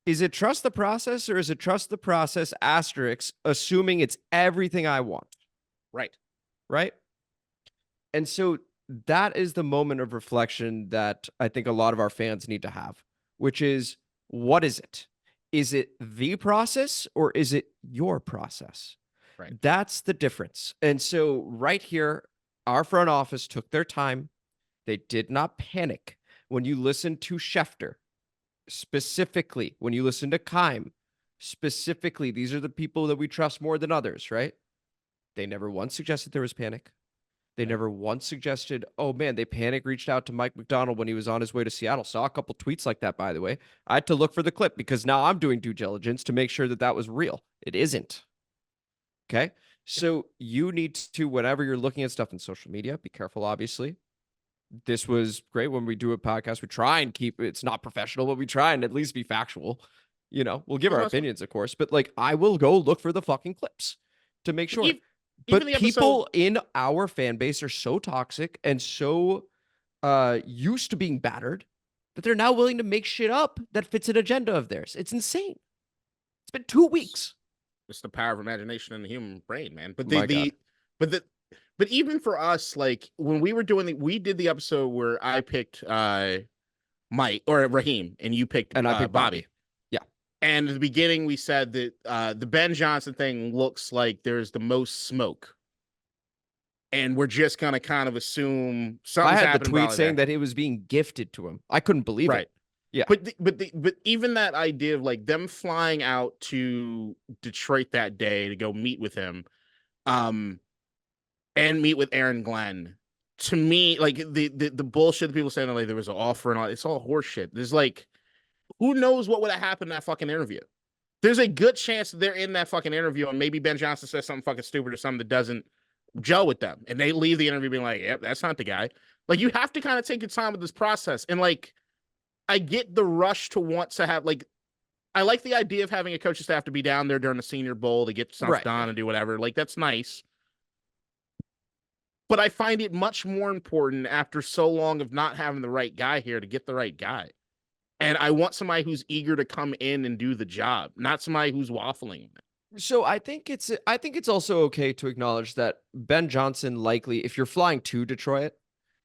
is it trust the process, or is it trust the process asterisk, assuming it's everything I want? Right. And so that is the moment of reflection that I think a lot of our fans need to have, which is, what is it? Is it the process, or is it your process? Right. That's the difference. And so right here, our front office took their time. They did not panic. When you listen to Schefter, specifically, when you listen to Keim, specifically, these are the people that we trust more than others, right? They never once suggested there was panic. They never once suggested, oh man, they reached out to Mike Macdonald when he was on his way to Seattle. Saw a couple tweets like that, by the way. I had to look for the clip because now I'm doing due diligence to make sure that that was real. It isn't. Okay. So you need to, whenever you're looking at stuff in social media, be careful, obviously. This was great. When we do a podcast, we try and keep it's not professional, but we try and at least be factual. You know, we'll give our opinions, of course, but like I will go look for the fucking clips to make sure. But people in our fan base are so toxic and so used to being battered that they're now willing to make shit up that fits an agenda of theirs. It's insane. It's been 2 weeks. It's the power of imagination in the human brain, man. But but even for us, like when we were doing we did the episode where I picked Mike or Raheem and you picked and I picked Bobby. Yeah. And at the beginning we said that the Ben Johnson thing looks like there's the most smoke. And we're just gonna kind of assume something's happening. I had the tweet saying that it was being gifted to him. I couldn't believe it. Yeah. But even that idea of like them flying out to Detroit that day to go meet with him, and meet with Aaron Glenn, to me, like the bullshit that people saying like there was an offer and all, it's all horseshit. There's like, who knows what would have happened in that fucking interview? There's a good chance that they're in that fucking interview and maybe Ben Johnson says something fucking stupid or something that doesn't gel with them, and they leave the interview being like, yep, that's not the guy. Like you have to kind of take your time with this process. And like I get the rush to want to have like, I like the idea of having a coaching staff to be down there during the Senior Bowl to get stuff done and do whatever. Like that's nice. But I find it much more important after so long of not having the right guy here to get the right guy. And I want somebody who's eager to come in and do the job, not somebody who's waffling. So I think it's also okay to acknowledge that Ben Johnson likely, if you're flying to Detroit,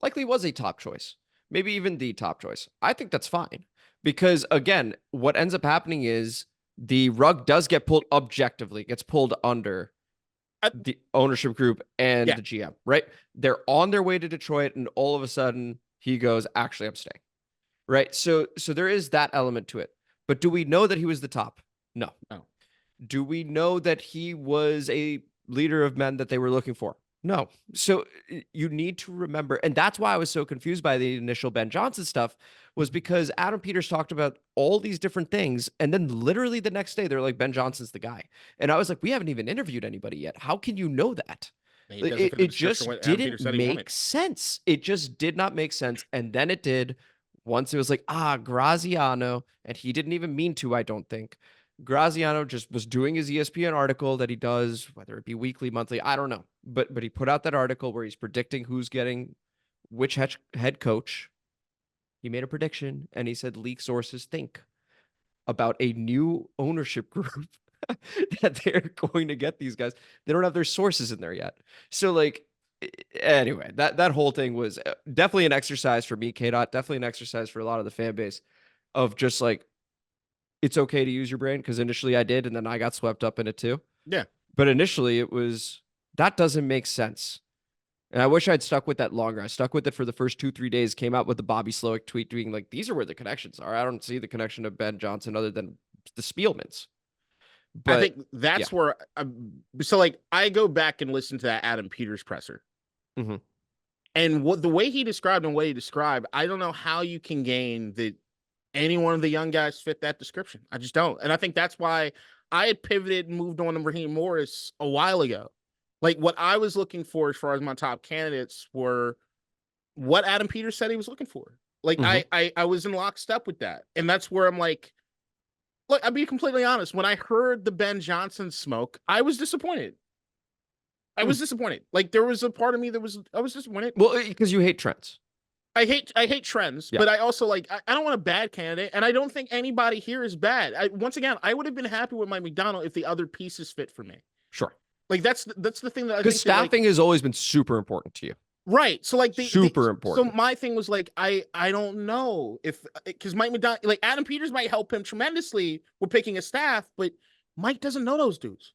likely was a top choice, maybe even the top choice. I think that's fine because again, what ends up happening is the rug does get pulled objectively, gets pulled under the ownership group and the GM, right? They're on their way to Detroit and all of a sudden he goes, actually, I'm staying, right? So there is that element to it. But do we know that he was the top? No. Do we know that he was a leader of men that they were looking for? No. So you need to remember, and that's why I was so confused by the initial Ben Johnson stuff, was because Adam Peters talked about all these different things, and then literally the next day they're like, Ben Johnson's the guy. And I was like, we haven't even interviewed anybody yet. How can you know that? And he It, doesn't fit the it description just what Adam Peters didn't said he wanted. make sense. It just did not make sense. And then it did once it was like, Graziano, and he didn't even mean to, I don't think. Graziano just was doing his ESPN article that he does, whether it be weekly, monthly, I don't know. But he put out that article where he's predicting who's getting which head coach. He made a prediction and he said leak sources think about a new ownership group that they're going to get these guys. They don't have their sources in there yet. So like anyway, that whole thing was definitely an exercise for me, KDot, definitely an exercise for a lot of the fan base of just like, it's okay to use your brain, because initially I did, and then I got swept up in it too. Yeah. But initially it was, that doesn't make sense. And I wish I'd stuck with that longer. I stuck with it for the first 2-3 days, came out with the Bobby Slowick tweet being like, these are where the connections are. I don't see the connection of Ben Johnson other than the Spielmans. But I think that's where, so like I go back and listen to that Adam Peters presser. Mm-hmm. And what the way he described, I don't know how you can gain that any one of the young guys fit that description. I just don't. And I think that's why I had pivoted and moved on to Raheem Morris a while ago. Like what I was looking for as far as my top candidates were what Adam Peters said he was looking for. Like I was in lockstep with that. And that's where I'm like, look, I'll be completely honest. When I heard the Ben Johnson smoke, I was disappointed. I was disappointed. Like there was a part of me I was disappointed. Well, because you hate trends. I hate trends, but I also like, I don't want a bad candidate. And I don't think anybody here is bad. Once again, I would have been happy with my Macdonald if the other pieces fit for me. Sure. Like that's the thing that I think because staffing has always been super important to you. Right. So like super important. So my thing was like, I don't know if, because Mike Macdonald, like Adam Peters might help him tremendously with picking a staff, but Mike doesn't know those dudes.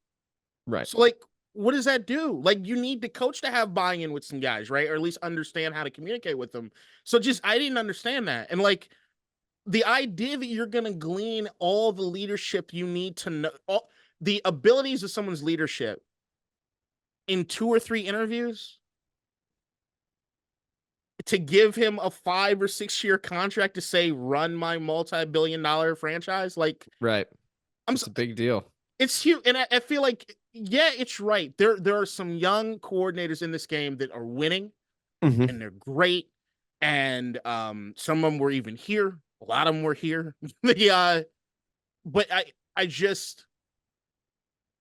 Right. So like, what does that do? Like you need the coach to have buy-in with some guys, right? Or at least understand how to communicate with them. So just, I didn't understand that. And like the idea that you're going to glean all the leadership you need to know, all the abilities of someone's leadership in 2 or 3 interviews to give him a 5 or 6 year contract to say, run my multi-billion-dollar franchise. Like, right. It's a big deal. It's huge. And I feel like, yeah, it's right. There are some young coordinators in this game that are winning and they're great. And some of them were even here. A lot of them were here. But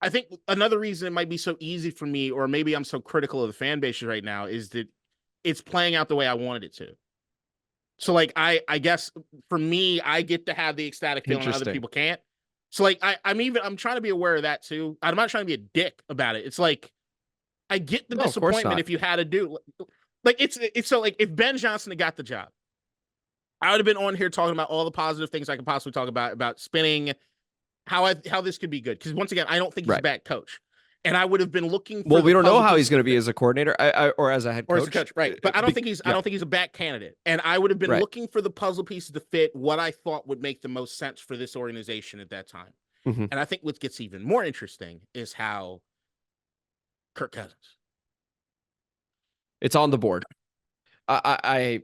I think another reason it might be so easy for me, or maybe I'm so critical of the fan base right now, is that it's playing out the way I wanted it to. So like, I guess for me, I get to have the ecstatic feeling other people can't. So like, I'm trying to be aware of that too. I'm not trying to be a dick about it. It's like, I get the disappointment if you had to do like, it's so like, if Ben Johnson had got the job, I would have been on here talking about all the positive things I could possibly talk about spinning how this could be good. Cause once again, I don't think he's a bad coach. And I would have been looking for, well, we don't know how he's going to be as a coordinator or as a head coach. Or as a coach, right. But I don't think he's a bad candidate. And I would have been looking for the puzzle pieces to fit what I thought would make the most sense for this organization at that time. And I think what gets even more interesting is how Kirk Cousins. It's on the board. I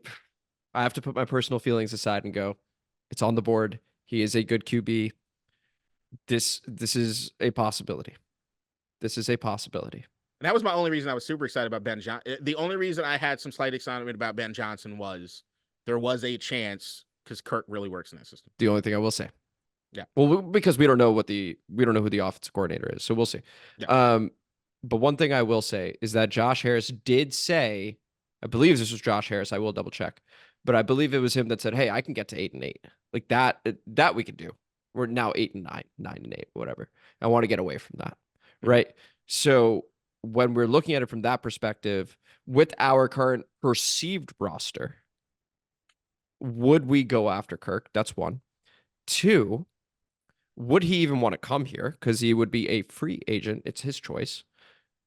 have to put my personal feelings aside and go, it's on the board. He is a good QB. This is a possibility. This is a possibility. And that was my only reason I was super excited about Ben Johnson. The only reason I had some slight excitement about Ben Johnson was there was a chance, because Kirk really works in that system. The only thing I will say. Yeah. Well, because we don't know who the offensive coordinator is, so we'll see. Yeah. But one thing I will say is that Josh Harris did say, I believe this was Josh Harris. I will double check, but I believe it was him that said, "Hey, I can get to 8-8. Like that we can do. We're now 8-9, 9-8, whatever. I want to get away from that." Right. So when we're looking at it from that perspective, with our current perceived roster, would we go after Kirk? That's one. 2, would he even want to come here? Because he would be a free agent. It's his choice.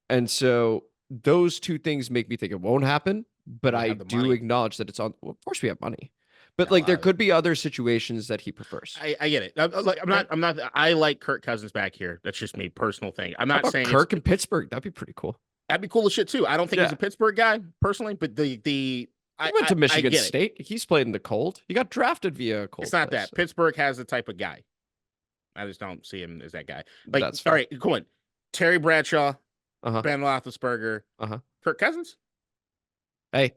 And so those 2 things make me think it won't happen. But I do acknowledge that it's on. Well, of course, we have money. But like, there could be other situations that he prefers. I get it. I'm not. I like Kirk Cousins back here. That's just me, personal thing. I'm not saying Kirk in Pittsburgh. That'd be pretty cool. That'd be cool as shit too. I don't think he's Yeah. a Pittsburgh guy personally, but He went to Michigan get it. State. He's played in the cold. He got drafted via a cold. It's not place, that so Pittsburgh has the type of guy. I just don't see him as that guy. Like, That's all fair. right, cool. Terry Bradshaw, Uh-huh. Ben Roethlisberger, Uh-huh. Kirk Cousins. Hey,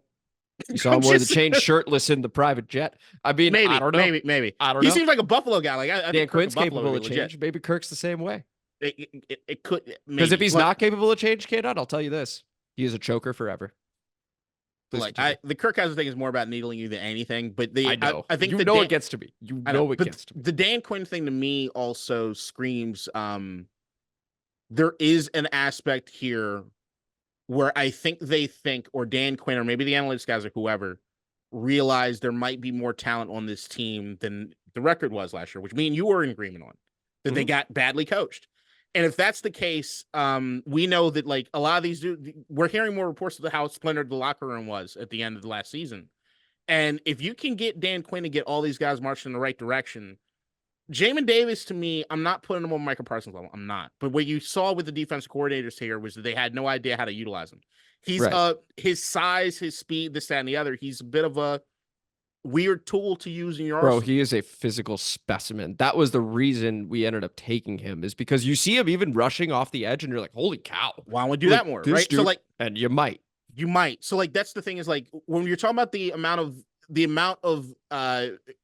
you saw him wear the chain shirtless in the private jet. I mean, Maybe, I don't know. maybe. I don't He know. seems like a Buffalo guy. Like I Dan think Quinn's Kirk in Buffalo capable would of be legit. change. Maybe Kirk's the same way. It could, Because if maybe. he's Look, not capable of change, KDot, I'll tell you this: he is a choker forever. Please like continue. the Kirk Cousins thing is more about needling you than anything. But I know. I think you the know Dan, it gets to be. You I know it but gets to be. the Dan Quinn thing to me also screams. There is an aspect here where I think they think, or Dan Quinn, or maybe the analytics guys or whoever, realize there might be more talent on this team than the record was last year, which me and you were in agreement on, that they got badly coached. And if that's the case, we know that like a lot of these dudes, we're hearing more reports of how splintered the locker room was at the end of the last season. And if you can get Dan Quinn to get all these guys marching in the right direction, Jamin Davis, to me, I'm not putting him on Michael Parsons level. I'm not. But what you saw with the defense coordinators here was that they had no idea how to utilize him. He's Right. His size, his speed, this, that, and the other. He's a bit of a weird tool to use in your Bro, arsenal. he is a physical specimen. That was the reason we ended up taking him, is because you see him even rushing off the edge and you're like, holy cow. Why don't we do Like, that more? this Right. dude- So like and you might. you might. So like that's the thing, is like when you're talking about the amount of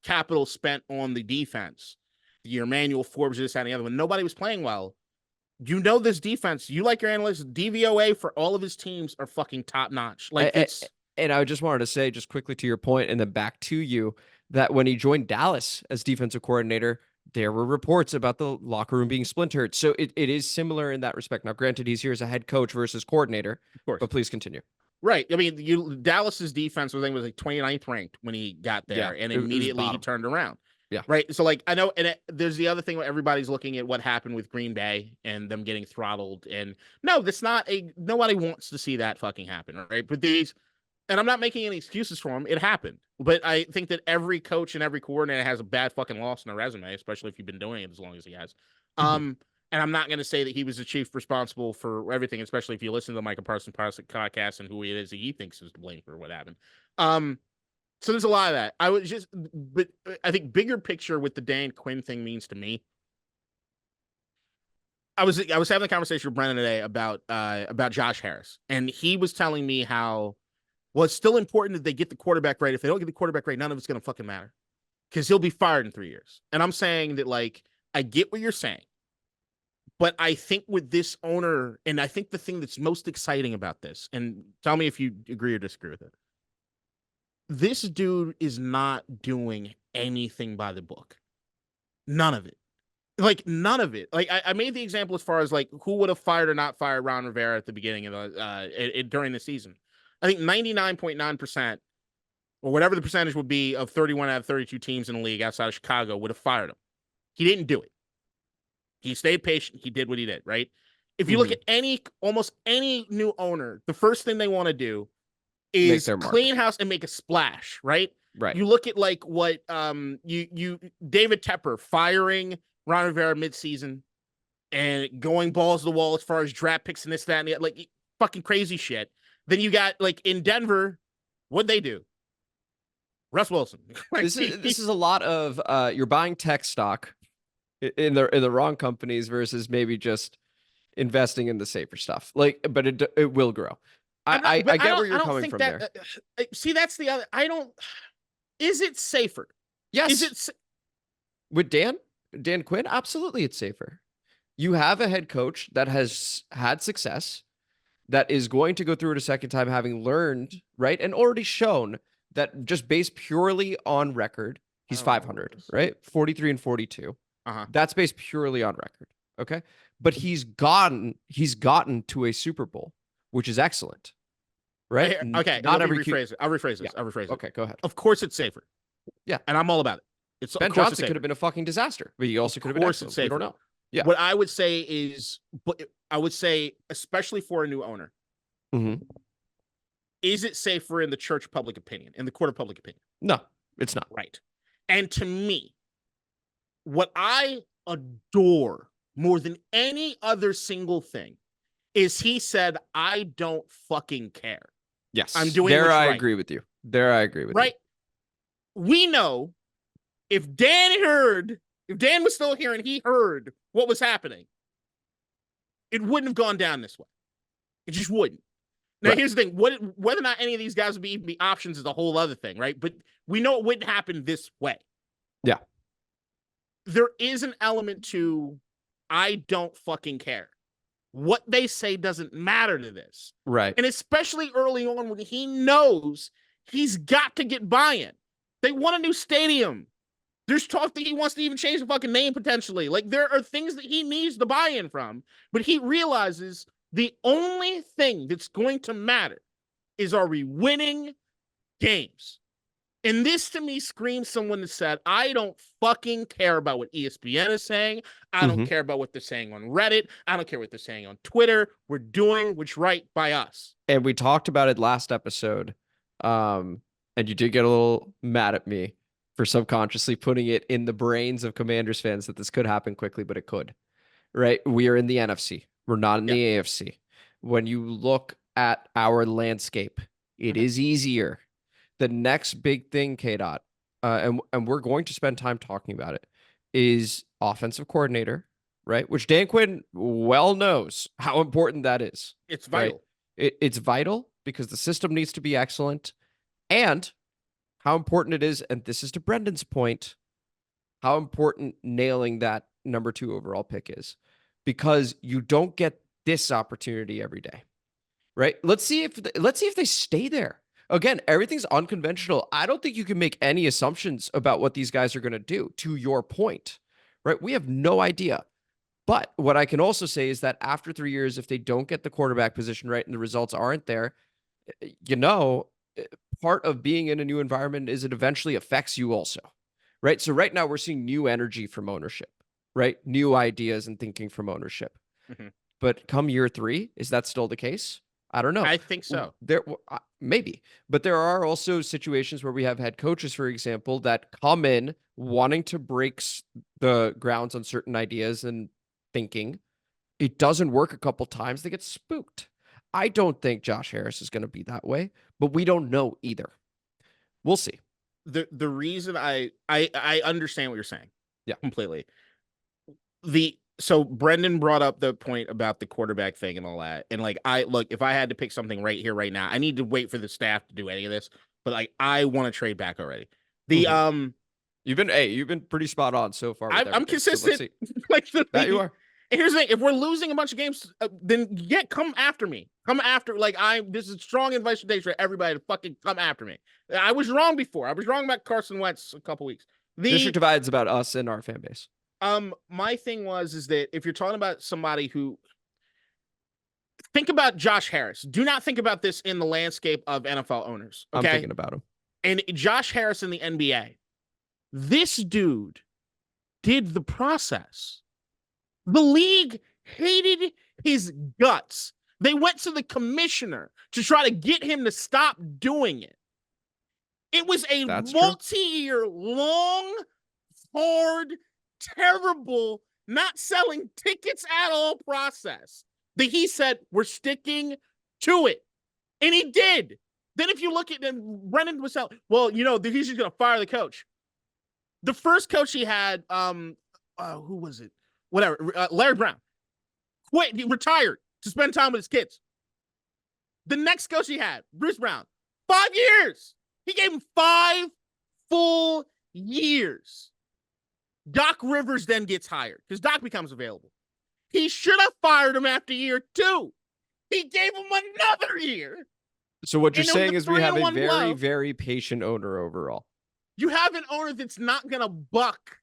capital spent on the defense, your Emmanuel Forbes, this, that, and the other, when nobody was playing well. You know this defense. You like your analysts. DVOA for all of his teams are fucking top notch. Like it's. And I just wanted to say, just quickly to your point, and then back to you, that when he joined Dallas as defensive coordinator, there were reports about the locker room being splintered. So it is similar in that respect. Now, granted, he's here as a head coach versus coordinator, Of course. but please continue. Right. I mean, Dallas's defense was like 29th ranked when he got there, Yeah, and it was immediately he bottom. turned around. Yeah. Right. So like I know, and there's the other thing where everybody's looking at what happened with Green Bay and them getting throttled. And no, that's not nobody wants to see that fucking happen. Right. But and I'm not making any excuses for him. It happened. But I think that every coach and every coordinator has a bad fucking loss in their resume, especially if you've been doing it as long as he has. And I'm not going to say that he was the chief responsible for everything, especially if you listen to the Michael Parsons podcast and who it is that he thinks is to blame for what happened. So there's a lot of that. But I think bigger picture with the Dan Quinn thing means to me. I was having a conversation with Brennan today about Josh Harris, and he was telling me how, well, it's still important that they get the quarterback right. If they don't get the quarterback right, none of it's going to fucking matter, because he'll be fired in 3 years. And I'm saying that, like, I get what you're saying, but I think with this owner, and I think the thing that's most exciting about this, and tell me if you agree or disagree with it, this dude is not doing anything by the book. None of it. Like, none of it. Like, I made the example as far as, like, who would have fired or not fired Ron Rivera at the beginning of the during the season. I think 99.9%, or whatever the percentage would be, of 31 out of 32 teams in the league outside of Chicago would have fired him. He didn't do it. He stayed patient. He did what he did, right? If you look at almost any new owner, the first thing they want to do is clean house and make a splash, right? Right. You look at like what David Tepper firing Ron Rivera midseason and going balls to the wall as far as draft picks and this, that, and the, like, fucking crazy shit. Then you got, like, in Denver, what'd they do? Russ Wilson. This is a lot of you're buying tech stock in the wrong companies versus maybe just investing in the safer stuff. Like, but it will grow. I get where you're coming from there. See, that's the other. Is it safer? Yes. Is it with Dan Quinn? Absolutely, it's safer. You have a head coach that has had success, that is going to go through it a second time, having learned, right, and already shown that just based purely on record, he's 500, right? 43 and 42. That's based purely on record. Okay. But he's gotten to a Super Bowl, which is excellent. Right? Okay. Not I'll every rephrase it. I'll rephrase it. Okay, go ahead. Of course it's safer. Yeah. And I'm all about it. Ben Johnson could have been a fucking disaster, but he also could have been excellent. We don't know. Yeah. What I would say is, especially for a new owner, is it safer in the church public opinion, in the court of public opinion? No, it's not. Right. And to me, what I adore more than any other single thing is he said, I don't fucking care. Yes. I'm doing there. what's I right. agree with you. There, I agree with you. Right? We know if Dan was still here and he heard what was happening, it wouldn't have gone down this way. It just wouldn't. Now, Right. here's the thing. Whether or not any of these guys would be options is a whole other thing, right? But we know it wouldn't happen this way. Yeah. There is an element to, I don't fucking care. What they say doesn't matter to this. Right. And especially early on when he knows he's got to get buy-in. They want a new stadium. There's talk that he wants to even change the fucking name potentially. Like, there are things that he needs the buy-in from, but he realizes the only thing that's going to matter is, are we winning games? And this to me screams someone that said, I don't fucking care about what ESPN is saying. I don't care about what they're saying on Reddit. I don't care what they're saying on Twitter. We're doing what's right by us. And we talked about it last episode. And you did get a little mad at me for subconsciously putting it in the brains of Commanders fans that this could happen quickly, but it could. Right? We are in the NFC. We're not in the AFC. When you look at our landscape, it is easier. The next big thing, KDot, and we're going to spend time talking about it, is offensive coordinator, right? Which Dan Quinn well knows how important that is. It's vital. Right? It's vital because the system needs to be excellent, and how important it is, and this is to Brendan's point, how important nailing that number 2 overall pick is, because you don't get this opportunity every day, right? Let's see if they stay there. Again, everything's unconventional. I don't think you can make any assumptions about what these guys are going to do, to your point, right? We have no idea. But what I can also say is that after 3 years, if they don't get the quarterback position right and the results aren't there, part of being in a new environment is it eventually affects you also, right? So right now we're seeing new energy from ownership, right? New ideas and thinking from ownership. But come year 3, is that still the case? I don't know. I think so. Maybe. But there are also situations where we have head coaches, for example, that come in wanting to break the grounds on certain ideas and thinking. It doesn't work a couple times. They get spooked. I don't think Josh Harris is going to be that way, but we don't know either. We'll see. The reason I understand what you're saying. Yeah. Completely. So Brendan brought up the point about the quarterback thing and all that. And like, if I had to pick something right here, right now, I need to wait for the staff to do any of this, but like, I want to trade back already. You've been pretty spot on so far. I'm consistent. So like that you are. And here's the thing: if we're losing a bunch of games, then come after me. Come after, this is strong advice for everybody to fucking come after me. I was wrong before. I was wrong about Carson Wentz a couple weeks. District Divide's about us and our fan base. My thing is that if you're talking about somebody who, think about Josh Harris. Do not think about this in the landscape of NFL owners. Okay? I'm thinking about him. And Josh Harris in the NBA. This dude did the process. The league hated his guts. They went to the commissioner to try to get him to stop doing it. It was a multi-year, long, hard, terrible, not selling tickets at all process that he said, we're sticking to it. And he did. Then if you look at him, Brendan was out, he's just going to fire the coach. The first coach he had, who was it? Whatever, Larry Brown. Quit, he retired to spend time with his kids. The next coach he had, Bruce Brown, 5 years. He gave him 5 full years. Doc Rivers then gets hired because Doc becomes available. He should have fired him after year 2. He gave him another year. So what you're saying is we have a very, very patient owner overall. You have an owner that's not going to buck.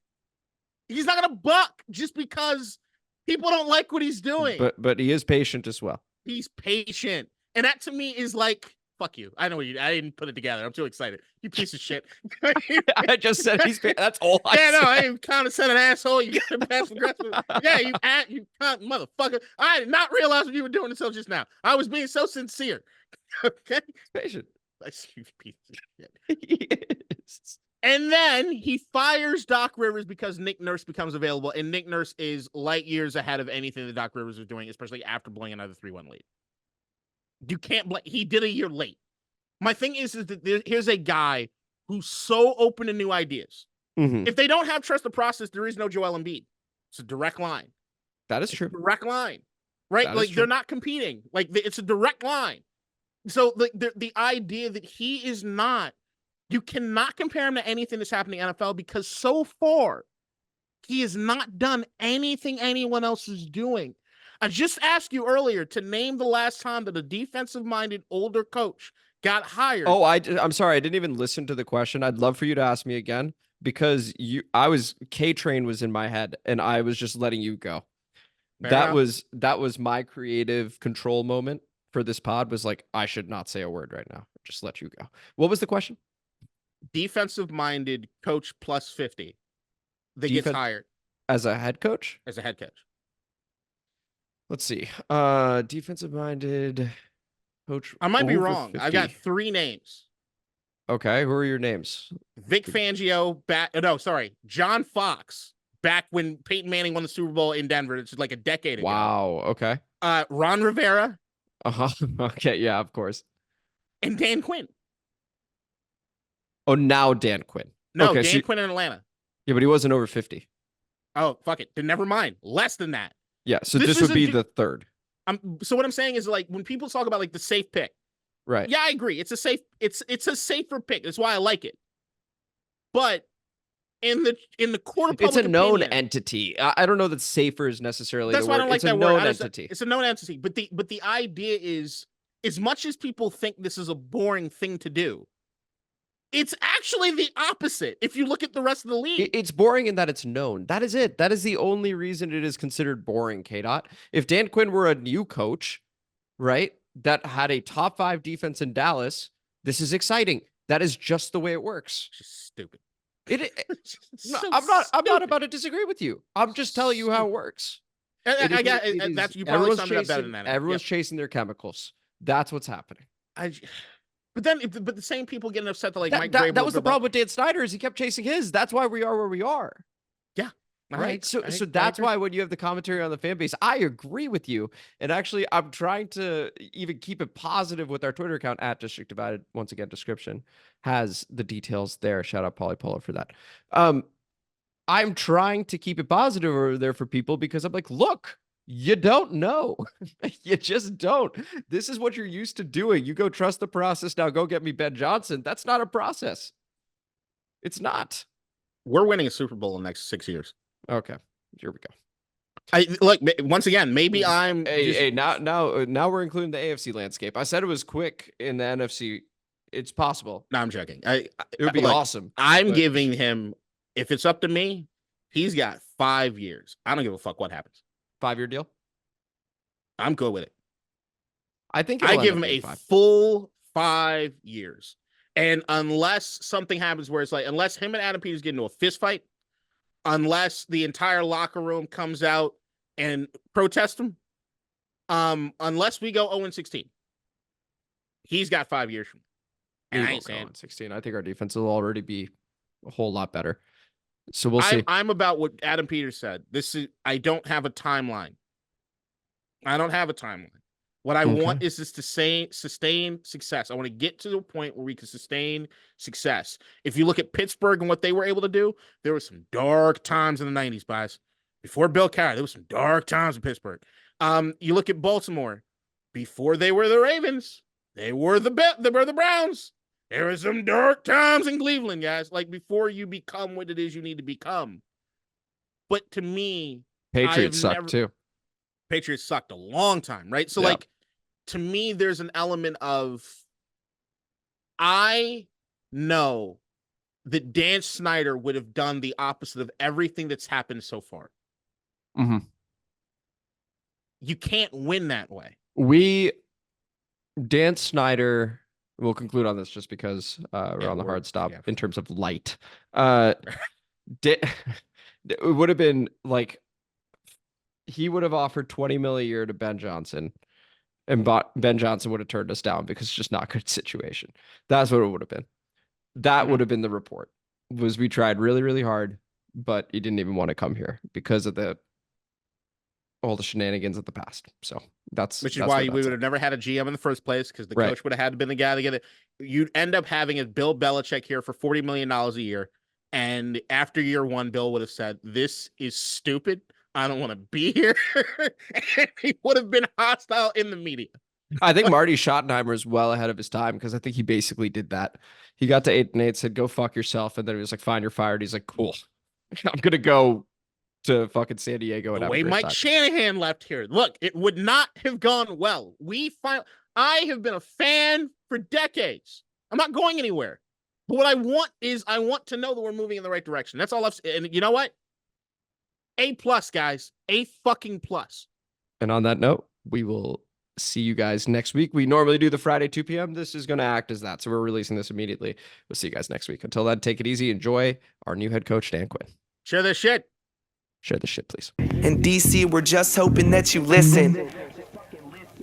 He's not going to buck just because people don't like what he's doing. But he is patient as well. He's patient. And that to me is like, fuck you. I didn't put it together. I'm too excited. You piece of shit. I just said he's that's all I said. I am kind of said an asshole. You got to pass aggressive. Yeah, you cunt motherfucker. I did not realize what you were doing until just now. I was being so sincere. Okay? Patient. You piece of shit. He is. And then he fires Doc Rivers because Nick Nurse becomes available, and Nick Nurse is light years ahead of anything that Doc Rivers was doing, especially after blowing another 3-1 lead. You can't blame. He did a year late. My thing is that here's a guy who's so open to new ideas. Mhm. If they don't have trust the process, there is no Joel Embiid. It's a direct line. That is true. Direct line, right? That is Like true. they're not competing. Like it's a direct line. So the idea that he is not, you cannot compare him to anything that's happening in the NFL because so far he has not done anything anyone else is doing. I just asked you earlier to name the last time that a defensive-minded older coach got hired. Oh, I'm sorry. I didn't even listen to the question. I'd love for you to ask me again because K-Train was in my head and I was just letting you go. Fair That enough. was my creative control moment for this pod, was like, I should not say a word right now. Just let you go. What was the question? Defensive-minded coach plus 50 that gets hired As a head coach? as a head coach. Let's see. Defensive-minded coach. I might be over wrong. 50. I've got 3 names. Okay, who are your names? Vic Fangio, John Fox, back when Peyton Manning won the Super Bowl in Denver. It's like a decade ago. Wow. Okay. Ron Rivera. Okay. Yeah, of course. And Dan Quinn. Oh, now Dan Quinn. No, okay, Dan Quinn in Atlanta. Yeah, but he wasn't over 50. Oh, fuck it. Then never mind. Less than that. Yeah, so this would be the third. So what I'm saying is, like, when people talk about like the safe pick, right? Yeah, I agree. It's a safer pick. That's why I like it. But in the court of public it's a known opinion, entity. I don't know that safer is necessarily that's the why word. I don't like It's that a word. known entity. It's a known entity. But the idea is, as much as people think this is a boring thing to do, it's actually the opposite. If you look at the rest of the league, It's boring in that it's known. That is it. That is the only reason it is considered boring, KDot. If Dan Quinn were a new coach, right, that had a top 5 defense in Dallas, this is exciting. That is just the way it works. it's just stupid. I'm not about to disagree with you. I'm just telling you how it works. I got that's you probably summed it up better than that. Everyone's chasing their chemicals. That's what's happening. But the same people getting upset that like Mike that Vrabel was the problem with Dan Snyder, is he kept chasing his. That's why we are where we are. Yeah. Right. So that's why when you have the commentary on the fan base, I agree with you. And actually, I'm trying to even keep it positive with our Twitter account at District Divided. Once again, description has the details there. Shout out Polypolar for that. I'm trying to keep it positive over there for people because I'm like, look, you don't know. You just don't. This is what you're used to doing. You go trust the process. Now go get me Ben Johnson. That's not a process. It's not. We're winning a Super Bowl in the next 6 years. Okay, here we go. Look, once again, maybe I'm now we're including the AFC landscape. I said it was quick in the NFC. It's possible. No, I'm joking. It would be awesome. I'm giving him, if it's up to me, he's got 5 years. I don't give a fuck what happens. 5-year deal. I'm good with it. I think I give him a full 5 years. And unless something happens where it's like, unless him and Adam Peters get into a fist fight, unless the entire locker room comes out and protest him, unless we go 0-16, he's got 5 years from me. And I ain't saying 16. I think our defense will already be a whole lot better. So we'll see. I'm about what Adam Peters said. I don't have a timeline. What I want is just to sustain success. I want to get to the point where we can sustain success. If you look at Pittsburgh and what they were able to do, there were some dark times in the 90s, guys. Before Bill Cowher, there was some dark times in Pittsburgh. You look at Baltimore. Before they were the Ravens, they were the Browns. There were some dark times in Cleveland, guys. Like, before you become what it is you need to become. But to me, Patriots suck too. Patriots sucked a long time, right? So, like, to me, there's an element of, I know that Dan Snyder would have done the opposite of everything that's happened so far. Mm-hmm. You can't win that way. Dan Snyder, we'll conclude on this just because we're on the hard stop in terms of light. It would have been like, he would have offered $20 million a year to Ben Johnson, and Ben Johnson would have turned us down because it's just not a good situation. That's what it would have been. That would have been the report. was we tried really, really hard, but he didn't even want to come here because of all the shenanigans of the past. So which is that's why where we that's would at. have never had a GM in the first place, because the Right. coach would have had to been the guy to get it. You'd end up having a Bill Belichick here for $40 million a year. And after year one, Bill would have said, "This is stupid. I don't want to be here." And he would have been hostile in the media. I think Marty Schottenheimer is well ahead of his time because I think he basically did that. He got to 8-8, said, "Go fuck yourself," and then he was like, "Fine, you're fired." He's like, "Cool, I'm gonna go to fucking San Diego and The have a way great Mike time." Shanahan left here, look, it would not have gone well. I have been a fan for decades. I'm not going anywhere. But what I want to know that we're moving in the right direction. That's all and you know what? A+, guys. A fucking plus. And on that note, we will see you guys next week. We normally do the Friday 2 p.m. This is going to act as that. So we're releasing this immediately. We'll see you guys next week. Until then, take it easy. Enjoy our new head coach, Dan Quinn. Share this shit. Share the shit, please. In DC, we're just hoping that you listen.